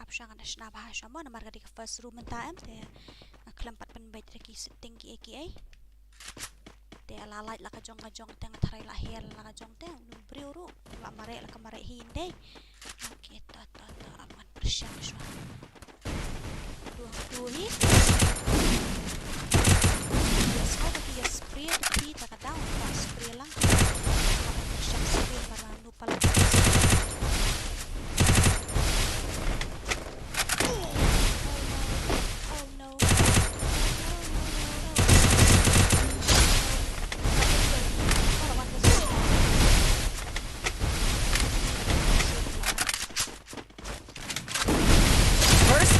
Apsang ada shna bahasa mo namar ka di first room ta am te. Kelampat pen bait reki setting ki te la light la ka jong teng tharai la hair la ka jong teng nu briuru la mare la ka mare hin dei. Okey ta aman persian shwa. Dua ni. Yes, kau bagi spray di ta ka down ta spray lang. Persian spray para nu pala.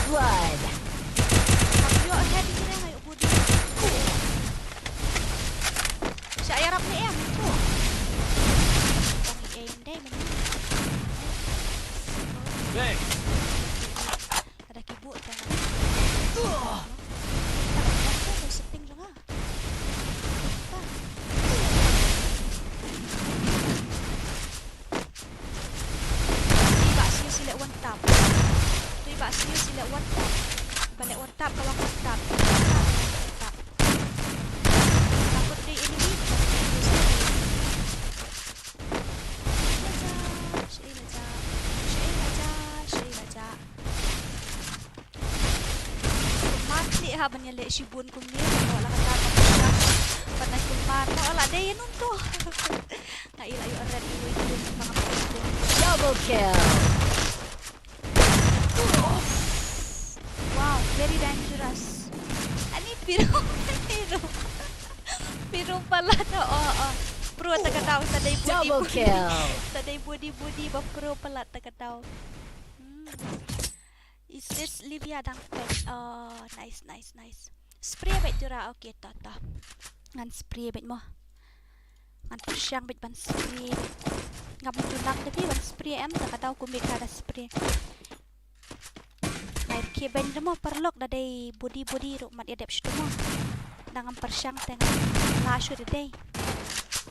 Blood. Yo head ni na ayo budi. Siya yarap ni em tu. Kong aim dai men. Thanks. Ada kibu tang. Ada setting juga. Tiba sila one tap. Tiba sila one tap. Balik one tap kawang one tap. Takut di enemy. Mati ha banyale sibun kum ni wala ka ta panay kulmar mo ala day nun to. Naila yo already waiting mga Double kill. Wow, very dangerous. Ani piro pala to. Pro taga-taw sa day budi. Double kill. Sa day budi ba pro pala taga-taw. Is this Livia dang pet? Oh, nice. Spray bit jura okay tata. Ngan spray bit mo. Ngan persyang bit ban spray bit. Ngam tunang tapi ban spray em taga-taw kumit kada spray. Keben mo perlok dadai body ru mat adep shtu mo dengan persyang teng lasho today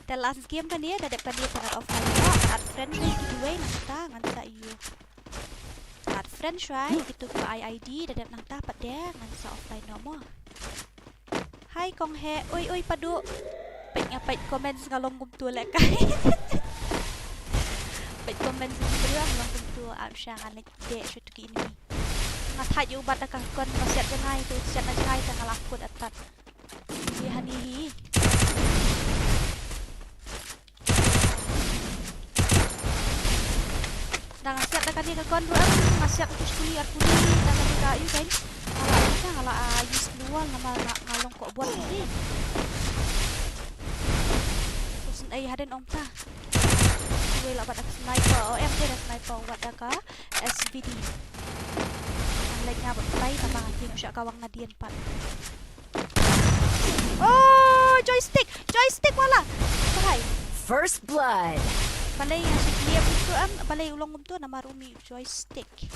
the last game kan dia dadep kan dia kat offline at friend try giveaway nang ta ngan sa iyo at friend try gitu ko ID dadep nang ta pat dia ngan sa offline no mo. Hai kong he oi padu pet ngapait comments ngalong kum tu lek kai pet comments dia ngalong kum tu apsang anek de shtu ki ini ngathat yu bat akang kon pasiat jangai tu siat na jangai tang alakut atat hi hanihi dang siat ta kani ka kon ru am ngasiat ku skuli ar kuli dang ni ka yu kain ala kita ala ayus lual nama ngalong kok buat ni usun ai haden om ta we la bat sniper em dia sniper wat ka SVD like nga bay tamang team siya kawang na diyan pat. Oh, joystick wala. Bahay. First blood. Balay nga si clear ito balay ulong kum to na marumi joystick.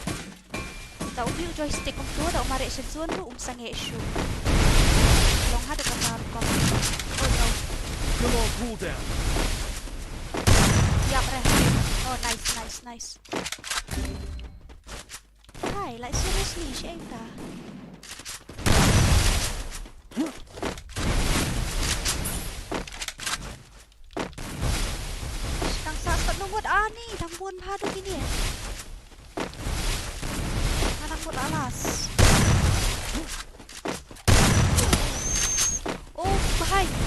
Ta ubi joystick kum to da umare Sɣɪʟᴜ Sanghyū. Long hada ka mar kom. Oh no. Come on, cool down. Yap re. Oh nice. Hi, like seriously, siya ita. Tang sasat nungod ani, tang buon padu gini. Anak buat alas. Oh, bahaya.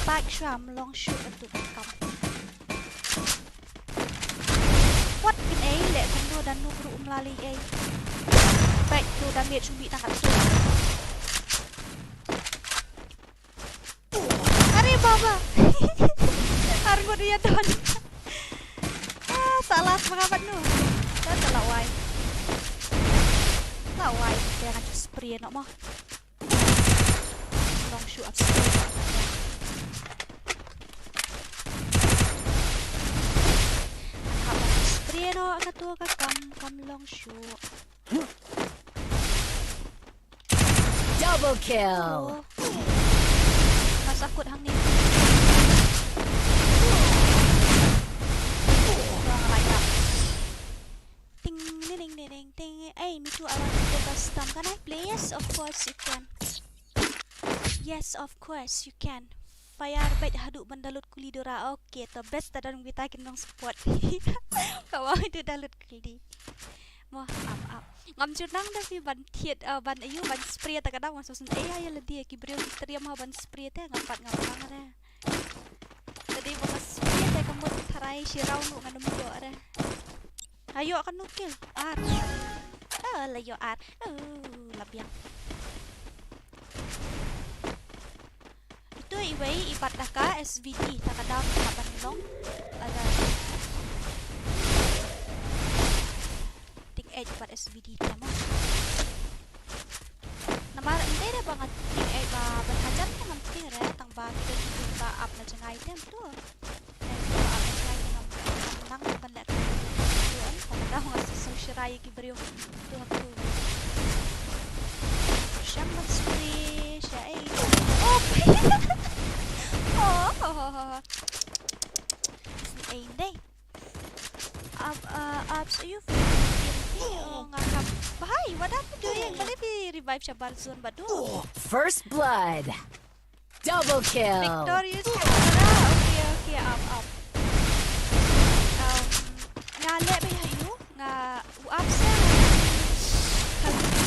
Back sham long shoot itu kam. support pin A lệ không đua dan nu group melalui A. Baik tu damage cumi tangkap tu. Hari baba. Argo dia don. Salah semangat nu. Dan salah wai. Salah wai. Dia akan spray nak mah. Long shoot up spray. Pero katua ka kam long shoot. Double kill. Masakut hang ni. Ting ding ding ding ting. Hey, me too. I want to get a stump. Can I play? Yes, of course you can. Yes, of course you can. Fire baik haduk mendalut kuli dora. Okay, the best tadang kita kinong support. Kau itu dalut kuli. Wah, up. Ngam chunang dah si ban thiet ban ayu ban spray tak kadang masuk sen. Ayah ledi kibrio teriam ha ban spray teh ngapat ada. Tadi bagas spray teh kamu tarai sirau nu nganu mudo ada. Ayo akan nukil. Ar. Layo ar. Labiang. Itu iway ipat ka SVD takadam kapan long ada ting 8 ipat SVD tama namar hindi na banget ting 8 ba banhajan ka man ting re tang ba kita kita up na jang item tu up na jang item nang bandak tuan takadam nga sosiray kibrio tu siyang mag-spray siya ay aim day. So you feel Bahai, what happened to you? Bali revive siya Barzon ba do? First blood. Double kill. Victorious. Okay, up. Nga le ba hayo? Nga up sa.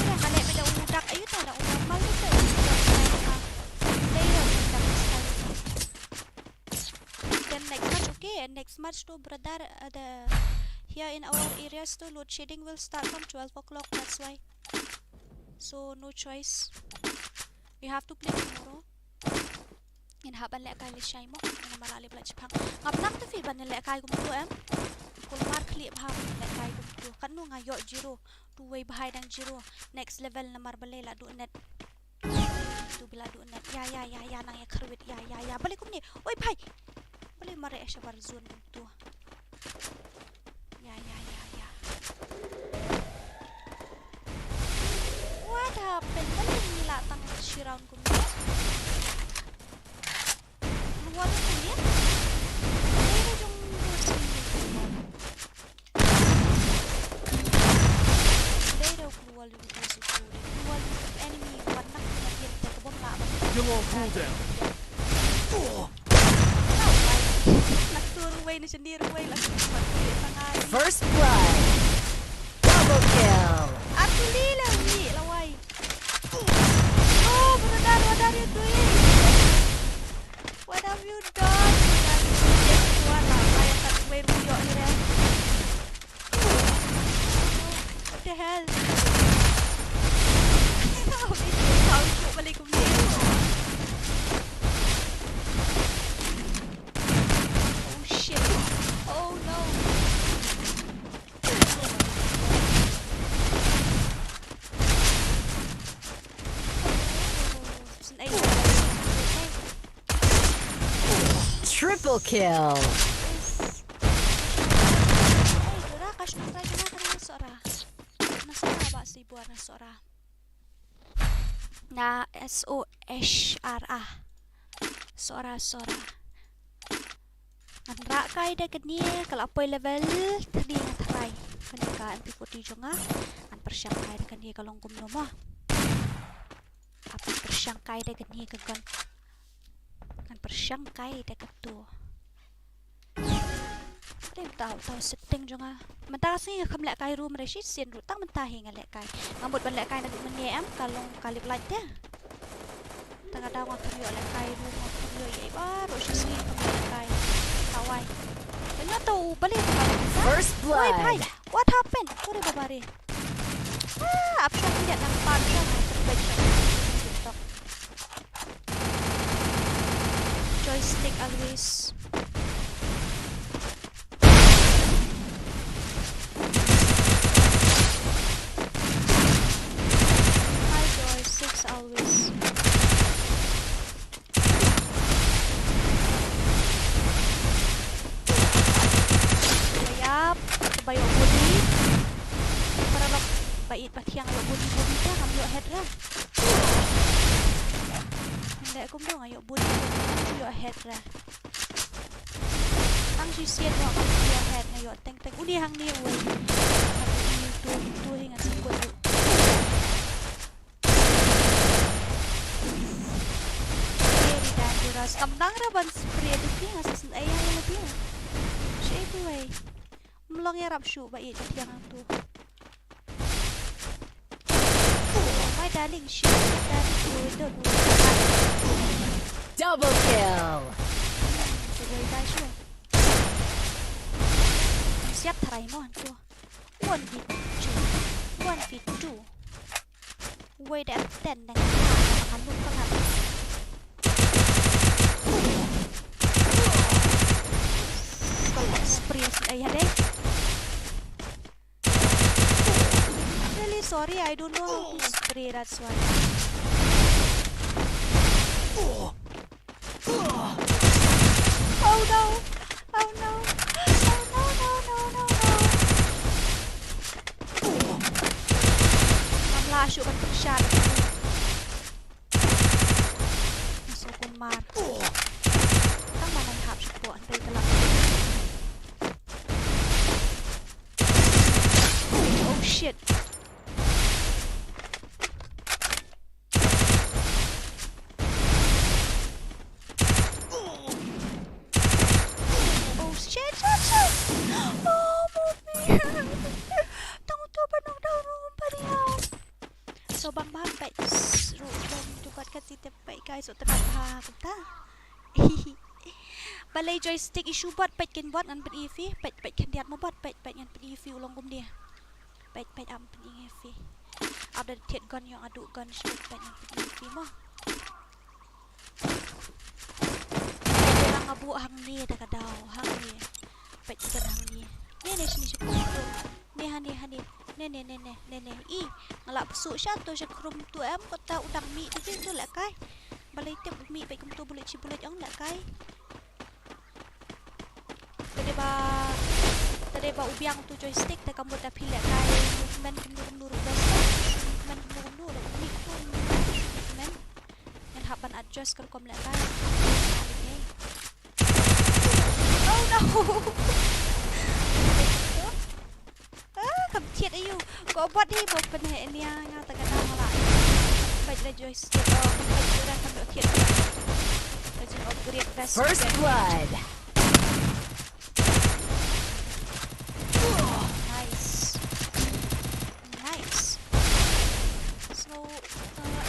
Nga le ba daw udak ayo ta na udak mal ito. Next match, okay. Next match to brother, here in our areas to load shedding will start from 12 o'clock. That's why. So no choice. We have to play tomorrow. In haban le kai le shay mo. Ina malali bla chipang. Ngap nang to fi ban le kai gum tu em. Kul mar clip ha le kai gum tu. Kanu nga yo 0. Two way bahai dang 0. Next level na mar balay la do net. Tu bila do net. Ya nang ya kharwit ya. Balik kum ni. Oi bhai. Boleh mari Asia Barzon tu. Ya. What happened? Boleh nila tang shirang kum. Luar tu ni. Ini jom Dero keluar lu tu situ. Keluar enemy warna dia terbom lah. You're on cooldown. Way na sendiri way lah. First blood. Double kill. Aku lila ni lawai. Oh, brother, what are you doing? What have you done? What the hell? Balik ko niya. Oh no. Triple kill. Na SOSRA. Sora. Nandra kay da kani kalau apoy level tadi ngatay. Kani ka MP40 jonga. An persyang kay da kani kalong gumno mo. Apa persyang kay da kani kagon. Kan persyang kay da kato. Kaya tahu setting jonga. Mentah kasi kamlek kay room reshi sin rutang mentahi ngalek kay. Ngamut balek kay nagu menyem kalong kalip light dia. Tengah daw nga kamyo lek kay room nga kamyo baru siya kamlek kay. Kawai. Ano to? Balik ka ba? First Wait, hi. blood. What happened? Kore babari. Upshot tidak nampak siya. Terbaik siya. TikTok. Joystick always. Hi joysticks always. Bayap. Bayok budi. Para lo bait patiang lo budi dia kamu yo head lah. Hindi ko mo ngayon budi yo head lah. Ang sisiyan mo ang yo head na yo teng uli hang ni uy. Tu hingan singkot yo. Very dangerous. Kamdang raban spray di ngasas ay yang lebih. Shape way. Melong ya rap shoot bait patiang ang tu. My darling, shoot that don't Double kill. Siap try mo tu. 1v2. Way that 10 dengan makan lu banget. Spray ayah deh. Really sorry, I don't know how to spray, that's why. Oh no! Oh no! Oh no! Mamlasyo kan pag-shot. Masukon mar. Tama na yung hapshot po. Antay talaga. Oh shit! Guys, so tepat kita. Balay joystick issue bot pet kin bot ngan pen EV, pet kan diat mo bot pet ngan pen EV ulong gum dia. Pet am pen EV. Ada tiat gun yang aduk gun shoot pet ngan pen EV mo. Pet orang abu hang ni dah kadau, hang ni. Pet kan hang ni. Ni sini cukup. Ni hani. Ne. Ngalap besuk siya to siya krum tu em kota udang mi tu lek kai. Balai tiap mi baik kem tu boleh cibulat yang lek kai. Tadi ba ubiang tu joystick tak kamu tak pilih kai movement mundur biasa. Movement mundur mi tu movement. Yang hapan adjust kalau kamu lek kai. Oh no. Cầm thiệt ấy có bot đi một phần hệ nia nga ta cái nào lại phải là joystick phải ra phần thiệt phải dùng upgrade vest First blood. Nice so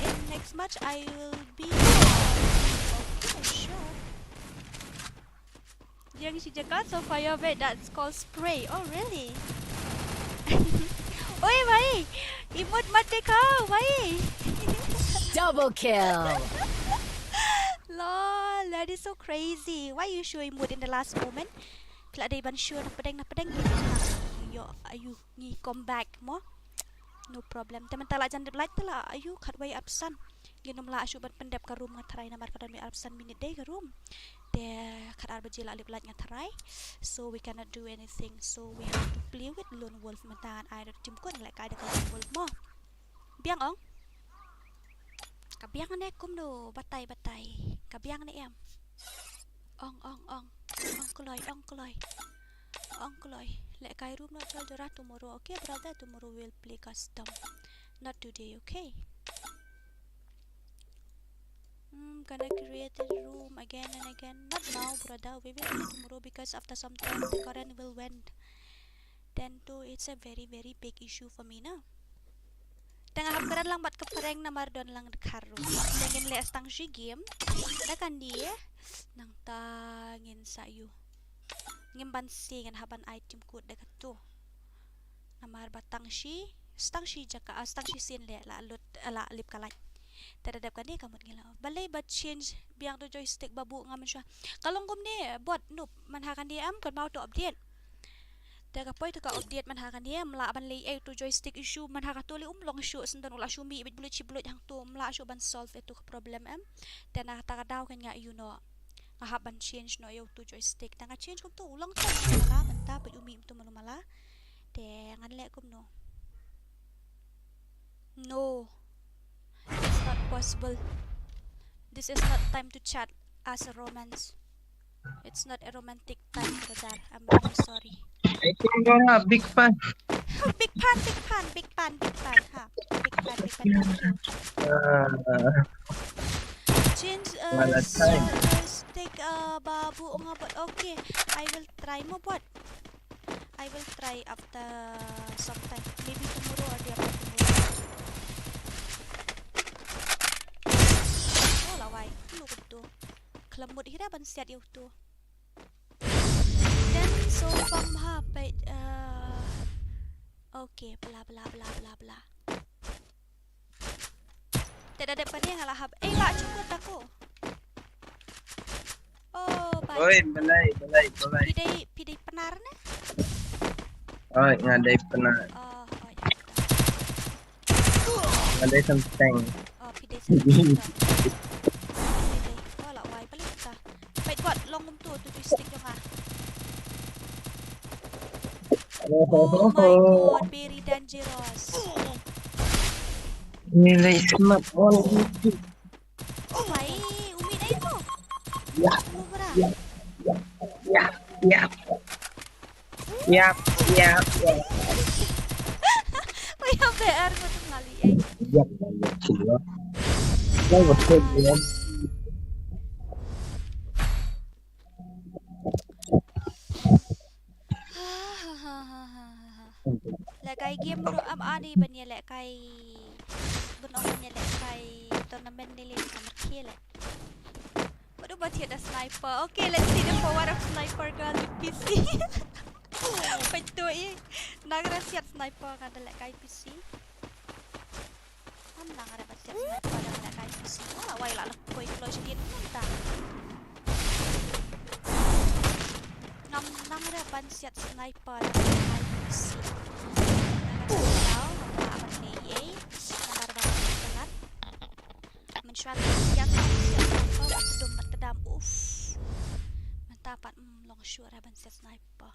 in next match I will be sure yang si Kဃ솜 that's called spray. Oh really? Oi bhai, emote mat dekha bhai. Double kill. Lol, that is so crazy. Why you show emote in the last moment? Pila day ban show na pedeng yo ayu ni come back mo. No problem. Teman tala jan like tala ayu khat way absan. Ginom la ashu ban pendep ka room ngatrai namar kadan mi absan minute day ka room. There khat arba jela alip lat ngatrai. So we cannot do anything. So we have to play with lone wolf mentan ai tim kun lại kai da lone wolf mo. Biang ong. Kabiang ne kum do batai. Kabiang ne em. Ong. Ong koloi. Let kai room not tell Dora tomorrow. Okay, brother, tomorrow we'll play custom. Not today, okay? Gonna create a room again and again. Not now, brother. We will play tomorrow because after some time the current will went. Then too, it's a very big issue for me now. Tengah hapkaran lang bat kepereng na mardon lang dekaro. Tengin les tang si game. Dakan dia nang tangin sayu. ngem ban si ngan haban item code dekat tu namar batang shi stang shi jaka stang shi sin le la lut ala lip kalai terhadap kan dia kamu ngila balai ba change biang tu joystick babu ngamen sya kalong gum ni bot nup man hakan dia am kan mau tu update daga poi tu ka update man hakan dia mla ban lay tu joystick issue man haka tu li long syu sendan ula syu mi bit bulut ciblut hang tu mla syu ban solve itu problem am dan ta ka daw kan nga you know ngahap ban change no yo tu joystick tanga change kum tu ulang tu mala benta pa umi tu mala de ngan le kum no it's not possible. This is not time to chat as a romance. It's not a romantic time for that. I'm really sorry. Big fan. Big pan. Ha. Big pan. Thank you. Change stick babu nga bot. Okay, I will try mo bot. I will try after some time. Maybe tomorrow or the after tomorrow. Lawai, look at tu. Kelemut hira ban siat yo tu. Dan so pam okay, bla. Tidak ada pada yang ngalah hab. Pak cukup aku. Oh, baik. Oi, belai. Pidai penar ne? Oi, ngadai penar. Oh, ya. Ngadai something. Oh, pidai something. Oh, lawai balik ta. Baik buat long tu stick jo ah. Oh my god, very dangerous. Nilai smart on. Oh my, umi na ito. Ya. May BR mo itong mali eh. Lekay game mo am ani ba niya lekay bunong niya lekay tournament nila sa Mᴏʀᴇ. What about here the sniper? Okay, let's see the power of sniper girl with PC. Pwede eh. Nagrasiat sniper kada lekay PC. Am lang kada siat sniper kada lekay PC. Wala way lalak ko explosion din punta. Nang ban siat sniper lekay PC. Tahu apa ni? Namar banget. Mensuatu siat sniper waktu tedam mentapat long sure ban siat sniper.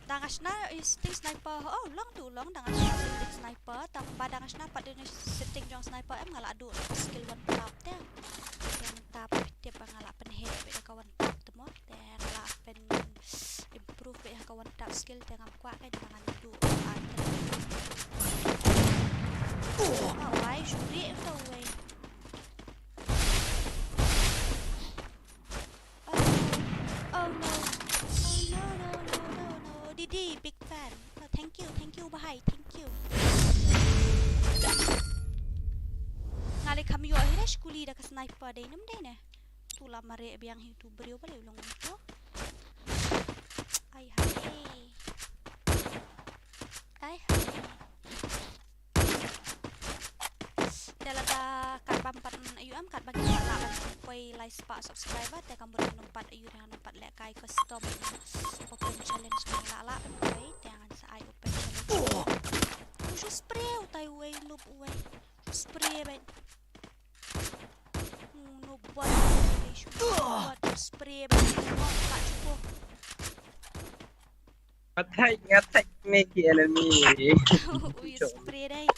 Dangasna setting sniper. Oh, long tu long dangasna setting sniper. Tanpa dangasna pada setting jong sniper em ngalak adu skill one tap teh. Yang tap dia pangalak penhe beda kawan tap temo. Teh ngalak pen improve beda kawan tap skill teh ngam kuat kan jangan adu. Oh, why shuri itu way. Oh no. Didi, big fan. Oh, thank you, bahai, thank you. Ngali kami yo akhirnya skuli dah ke sniper deh, nem deh ne. Tulah mare biang hidup beriu balik ulang itu. Ai hai. Dalada kat pampat ayu am kat bagi lawan koi like spa subscriber teh kamu nampak ayu dengan nampak lekai custom open challenge lala koi jangan sai open challenge. Usu spray utai way noob way spray baik. Noob buat spray baik tak cukup. Ngatai make enemy. Spray deh.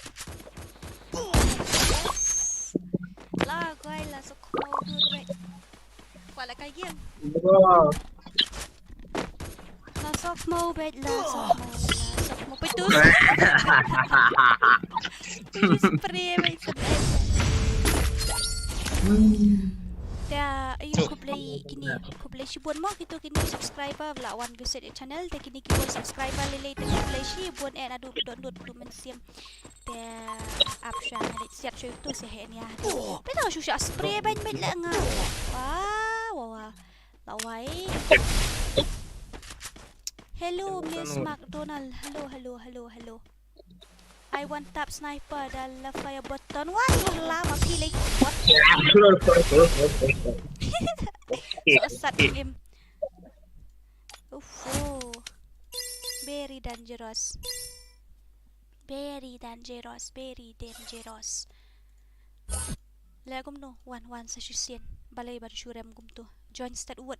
Lah, guys, lah mau dulu, kuat lah kayak game. Lah sok mau petus. Spray baik sedih. Dah, ayo ku play si buat mau gitu kini subscriber lah WHZZZ channel. Dah kini kita subscriber lele tu play si buat adu download tu mensiam. Dah option ada siap show tu sehnya. Betul susah spray baik lah ngah. Wah. Lawai. Hello, Miss McDonald. Hello. I want top sniper dalam fire button. Wah, lama pilih bot. Sosat game. Very dangerous. Lagum no, one sashisien. Balay baru syurem gum tu. Join start uwat.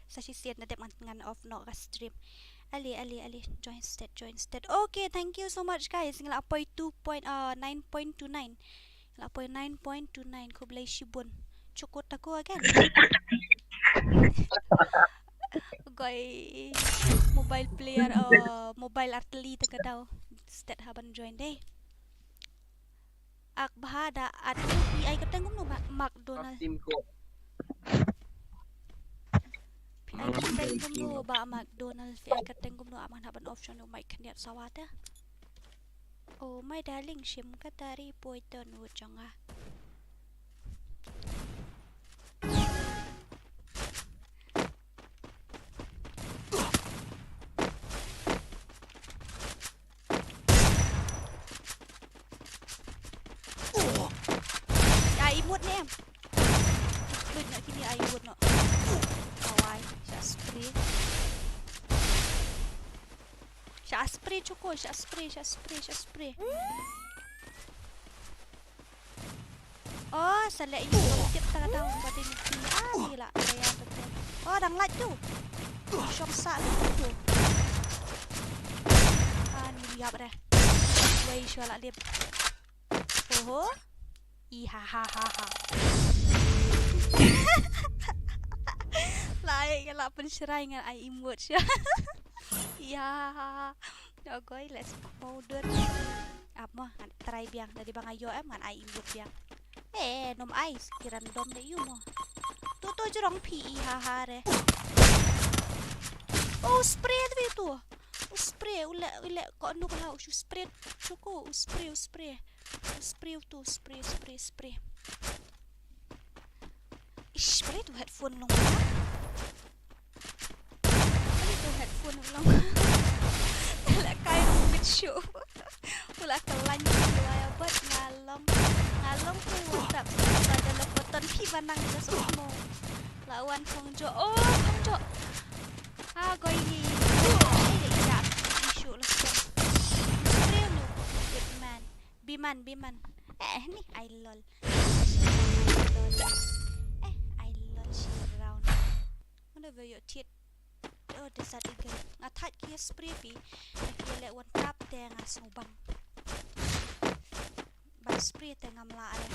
Sashisien na deman ngan off no stream. Ali, join state. Okay, thank you so much guys. Ngala apoy 9.29. Ngala apoy 9.29 ko blay shibun. Cukot ako again. Goy mobile player mobile artillery taga daw. State haban join day. Ak bahada at PI katengum no McDonald. Team ko. PI katengum no ba McDonald. PI katengum no aman haban option no Mᴏʀᴇ sawata. Oh my darling, shim ka tari poiton wo changa. Imut ni em. Wait nak kini imut nak. Kawai, Syak spray cukup, syak spray. Oh, salah you kalau tiap tak tahu pada ni. Gila, saya betul. Oh, dang lat tu. Shop sak tu. Ni liap dah. Wei syok lak liap. Oh. Ihahaha. Lain kalau pencerai dengan I imut sya. Ya. Okay, let's powder. Apa? Try biang dari bang ayo kan I imut biang. Nom ice kiran dom deh you mo. Tu jorong PI haha re. Oh, spray tu. Spray ule kok nu kalau spray cukup spray. Spray. Spray tu headphone long. Tu headphone long. Lah kai mit show. Pula kelan ya buat ngalong tu WhatsApp pada lepotan pi banang tu semua. Lawan Khongjo. Oh, Khongjo. Goi ni. Jap issue lah. Spray nu. Biman. Ni I lol. I lol she round. Whenever you tit. Oh, desat ikan. Ngatat kia spray pi. Kia lek one tap teh ngasobang. Bang spray teh ngamla ada.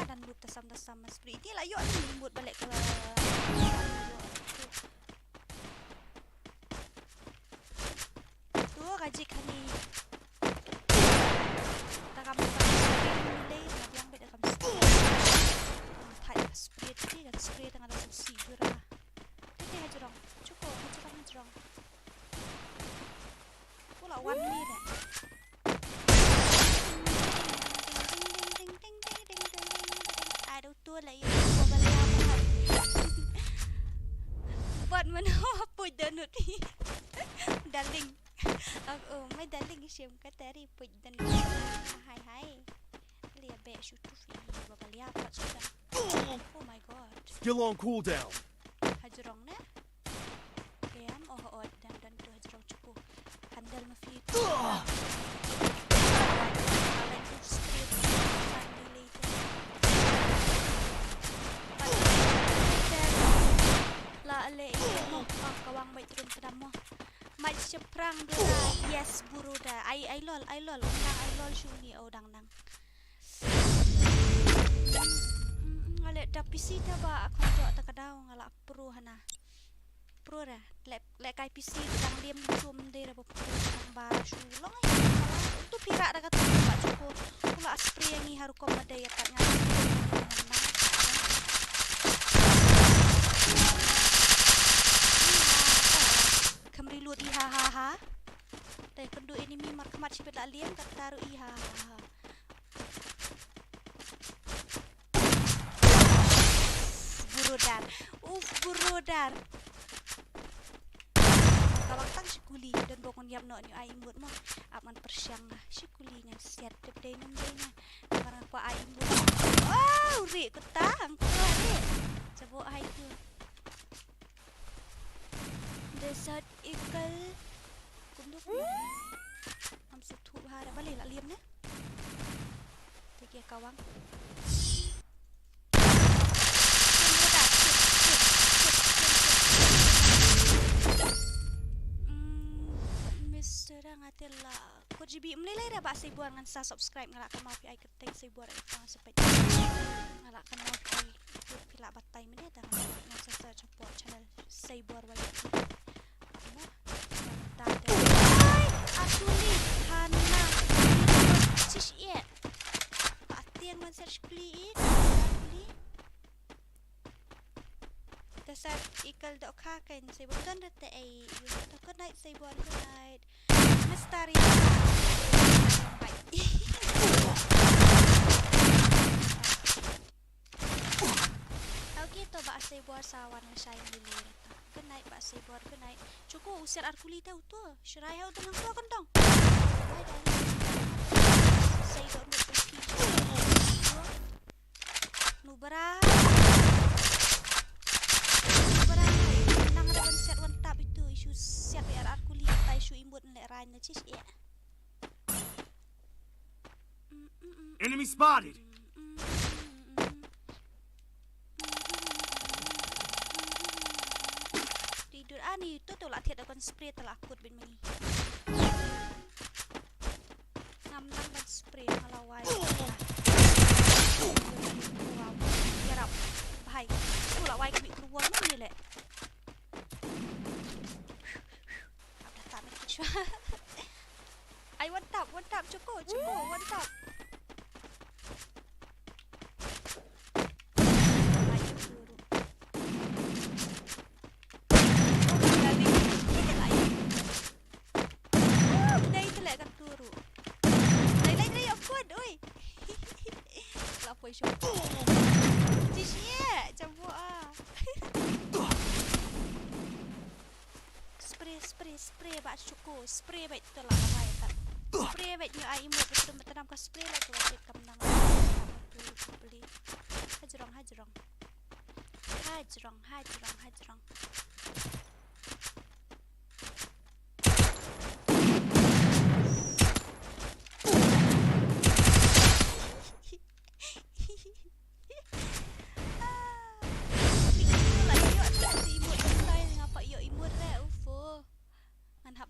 Dan buat tasam spray. Ini lah yuk ni buat balik ke. Tu rajik ni. Spray tengah ada susi gurah. Ini hajurong. Cukup hajurong. Pula one minute. Aduh tu lah ya. Buat mana apa danut ni? Darling. Oh, my darling siam kata hari pun danut. Hai. Lihat be syutu fi babalia apa sudah. Oh my god. Skill on cooldown. Hajrong na. Kayam dan tu hajrong cukup. Handal mafi. La ale mo kawang baik turun ke damo. Mai seprang dia. Yes buru dah. I lol. Undang I lol syuni dang. Ngalek dah PC dah ba aku tak takadau ngalak pro hana. Pro dah. Lek kai PC sedang diam cum dia dah ba sulong. Tu pirak dah kata ba cukup. Pula spray yang ni haru kom ada ya tak ngal. Kamri lut ihaha. Dai kendu enemy mark sipet la liam tak taruh ihaha. Burodar. kawang tang sikuli dan bokon yap no ni ai imut mo aman persyang lah sikuli ngan set de namanya barang ko ai imut oh ri ketang ko ri coba ai tu desat ikal kunduk am sutu bahara balik lah liam na tegi kawang Ngatila ko jibi mlilay ra ba sa ibuan ngan sa subscribe ngala ka mafi ay keteng sa ibuan ay pang sepet ngala ka mafi ay pila batay man ita ngan sa support channel sa ibuan wala mo tante ay atuli hana sis ye patiang man search please dasar ikal do kaken sa ibuan dan dete ay yung good night sa ibuan good night Misteri okay to ba say buar sawan ng shine lilir good night ba say buar good night cukup usir arkuli tahu tu shirai hau tenang tu kentang say do nubara nang rawan set one tap itu isu set biar arkuli tai isu imbut lek rai na cis ya Enemy spotted. Tidur ani tu lah tiada kon spray telah akut bin mani. Ngam ban spray ngalawai. Wow, gerap. Bahai. Tu lah wai kami keluar ni lek. Ada tak nak cuci. I one tap cukup one tap. Spray bak cukup spray baik tu lah ramai tak spray baik ni ai imut betul betul nampak spray lah tu wajib kamnang tu beli hajrong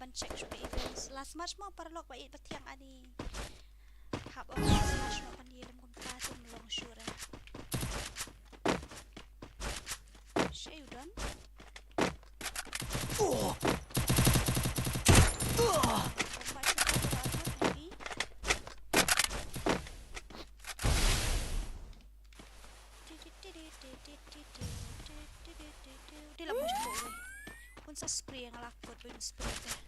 check shop events last match mo parlok ba it patiang ani hab of last match mo panilem kung kaso long sure she you done di la push po kun sa spray ang lakot bin spray ka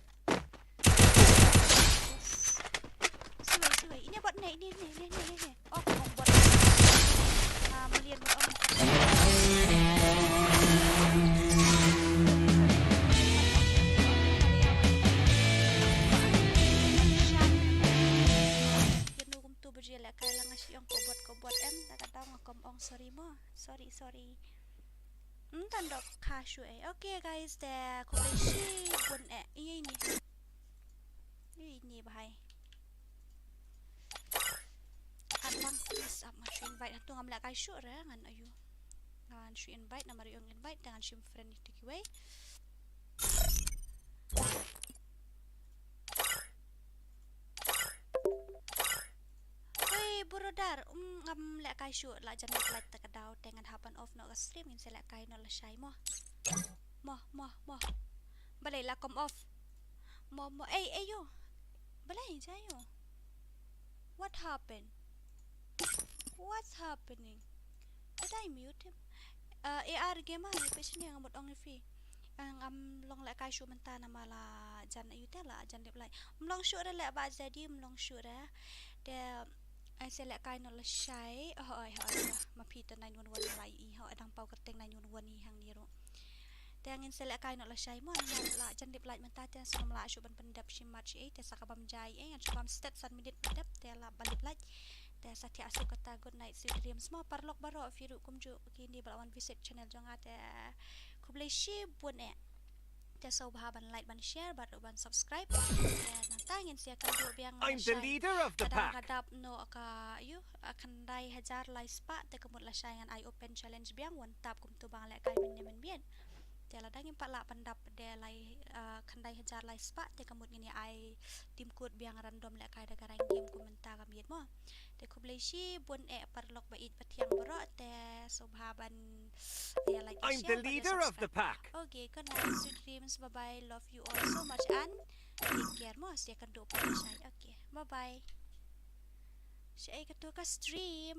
Siway, ini buat naik ni. Oh, mau buat. Melihat buat Genugum tu berjelak kalau ngasih yang kau buat tak tahu ngakom sorry mo. Sorry. Tandok kashu Okay guys, dah koleksi pun ini bahai. Adlang please up mas invite tu ngamla kai show ra ngan ayu. Ngan show invite nama yung invite dengan show friend itu kiwe. Oi burodar ngamla kai show la jan like tak kadau dengan hapan off no stream in selek kai no la shai mo. Balai la kom off. Mo yo. Balai jayo. What happened? What's happening? Did I mute him? AR game ah, patient yang ngamut ong fi. Ang long lek kai shu menta nama la jan ayu te la jan lep lai. Mlong shu ra lek ba jadi mlong shu ra. De ai selek kai no la shai. Ma pi ta 911 lai i ho adang pau keteng 911 ni hang ni ro. แต่งินเสละกายนอละชัยมอนละจันดิบไลมันตาแต่สมละชุบันปันดับชิมัดชีแต่สักบัมใจอันชุบัมสเตตสันมิดิดับแต่ละบันดิบไลแต่สักที่อาศัยก็ตา good night sweet dreams มอปาร์ลอกบารอฟิรุกุมจุกินดีบลาวัน visit channel จงอาแต่คุบเลยชีบุญแต่โซบาบันไลค์บันแชร์บันหรือบัน subscribe แต่นั่นตาเงินเสียกันดูเบียง I'm the leader of the กระ pack. ดับโนกาอยู่คันได้ฮัจาร์ไลสปะแต่กมุดละชัยงาน I open challenge เบียงวันตับกุมตัวบางและกายมันเบียนแต่ละได้ยินปะละปันดับเดลัยคันได้ฮัจาร์ไลสปะแต่กมุดนี่ I ทีมกูดเบียงรันดอมและกายได้การเกมกุมันตากำเย็ดมั้งแต่คุบเลยชีบุญปาร์ลอกบะอิดปะเทียงบรอแต่โซบาบันlike I'm the leader of the pack. Okay, good night, sweet dreams. Bye bye. Love you all so much and take care mo. Siya kan do pa siya. Okay, bye bye. Siya ay katuka stream.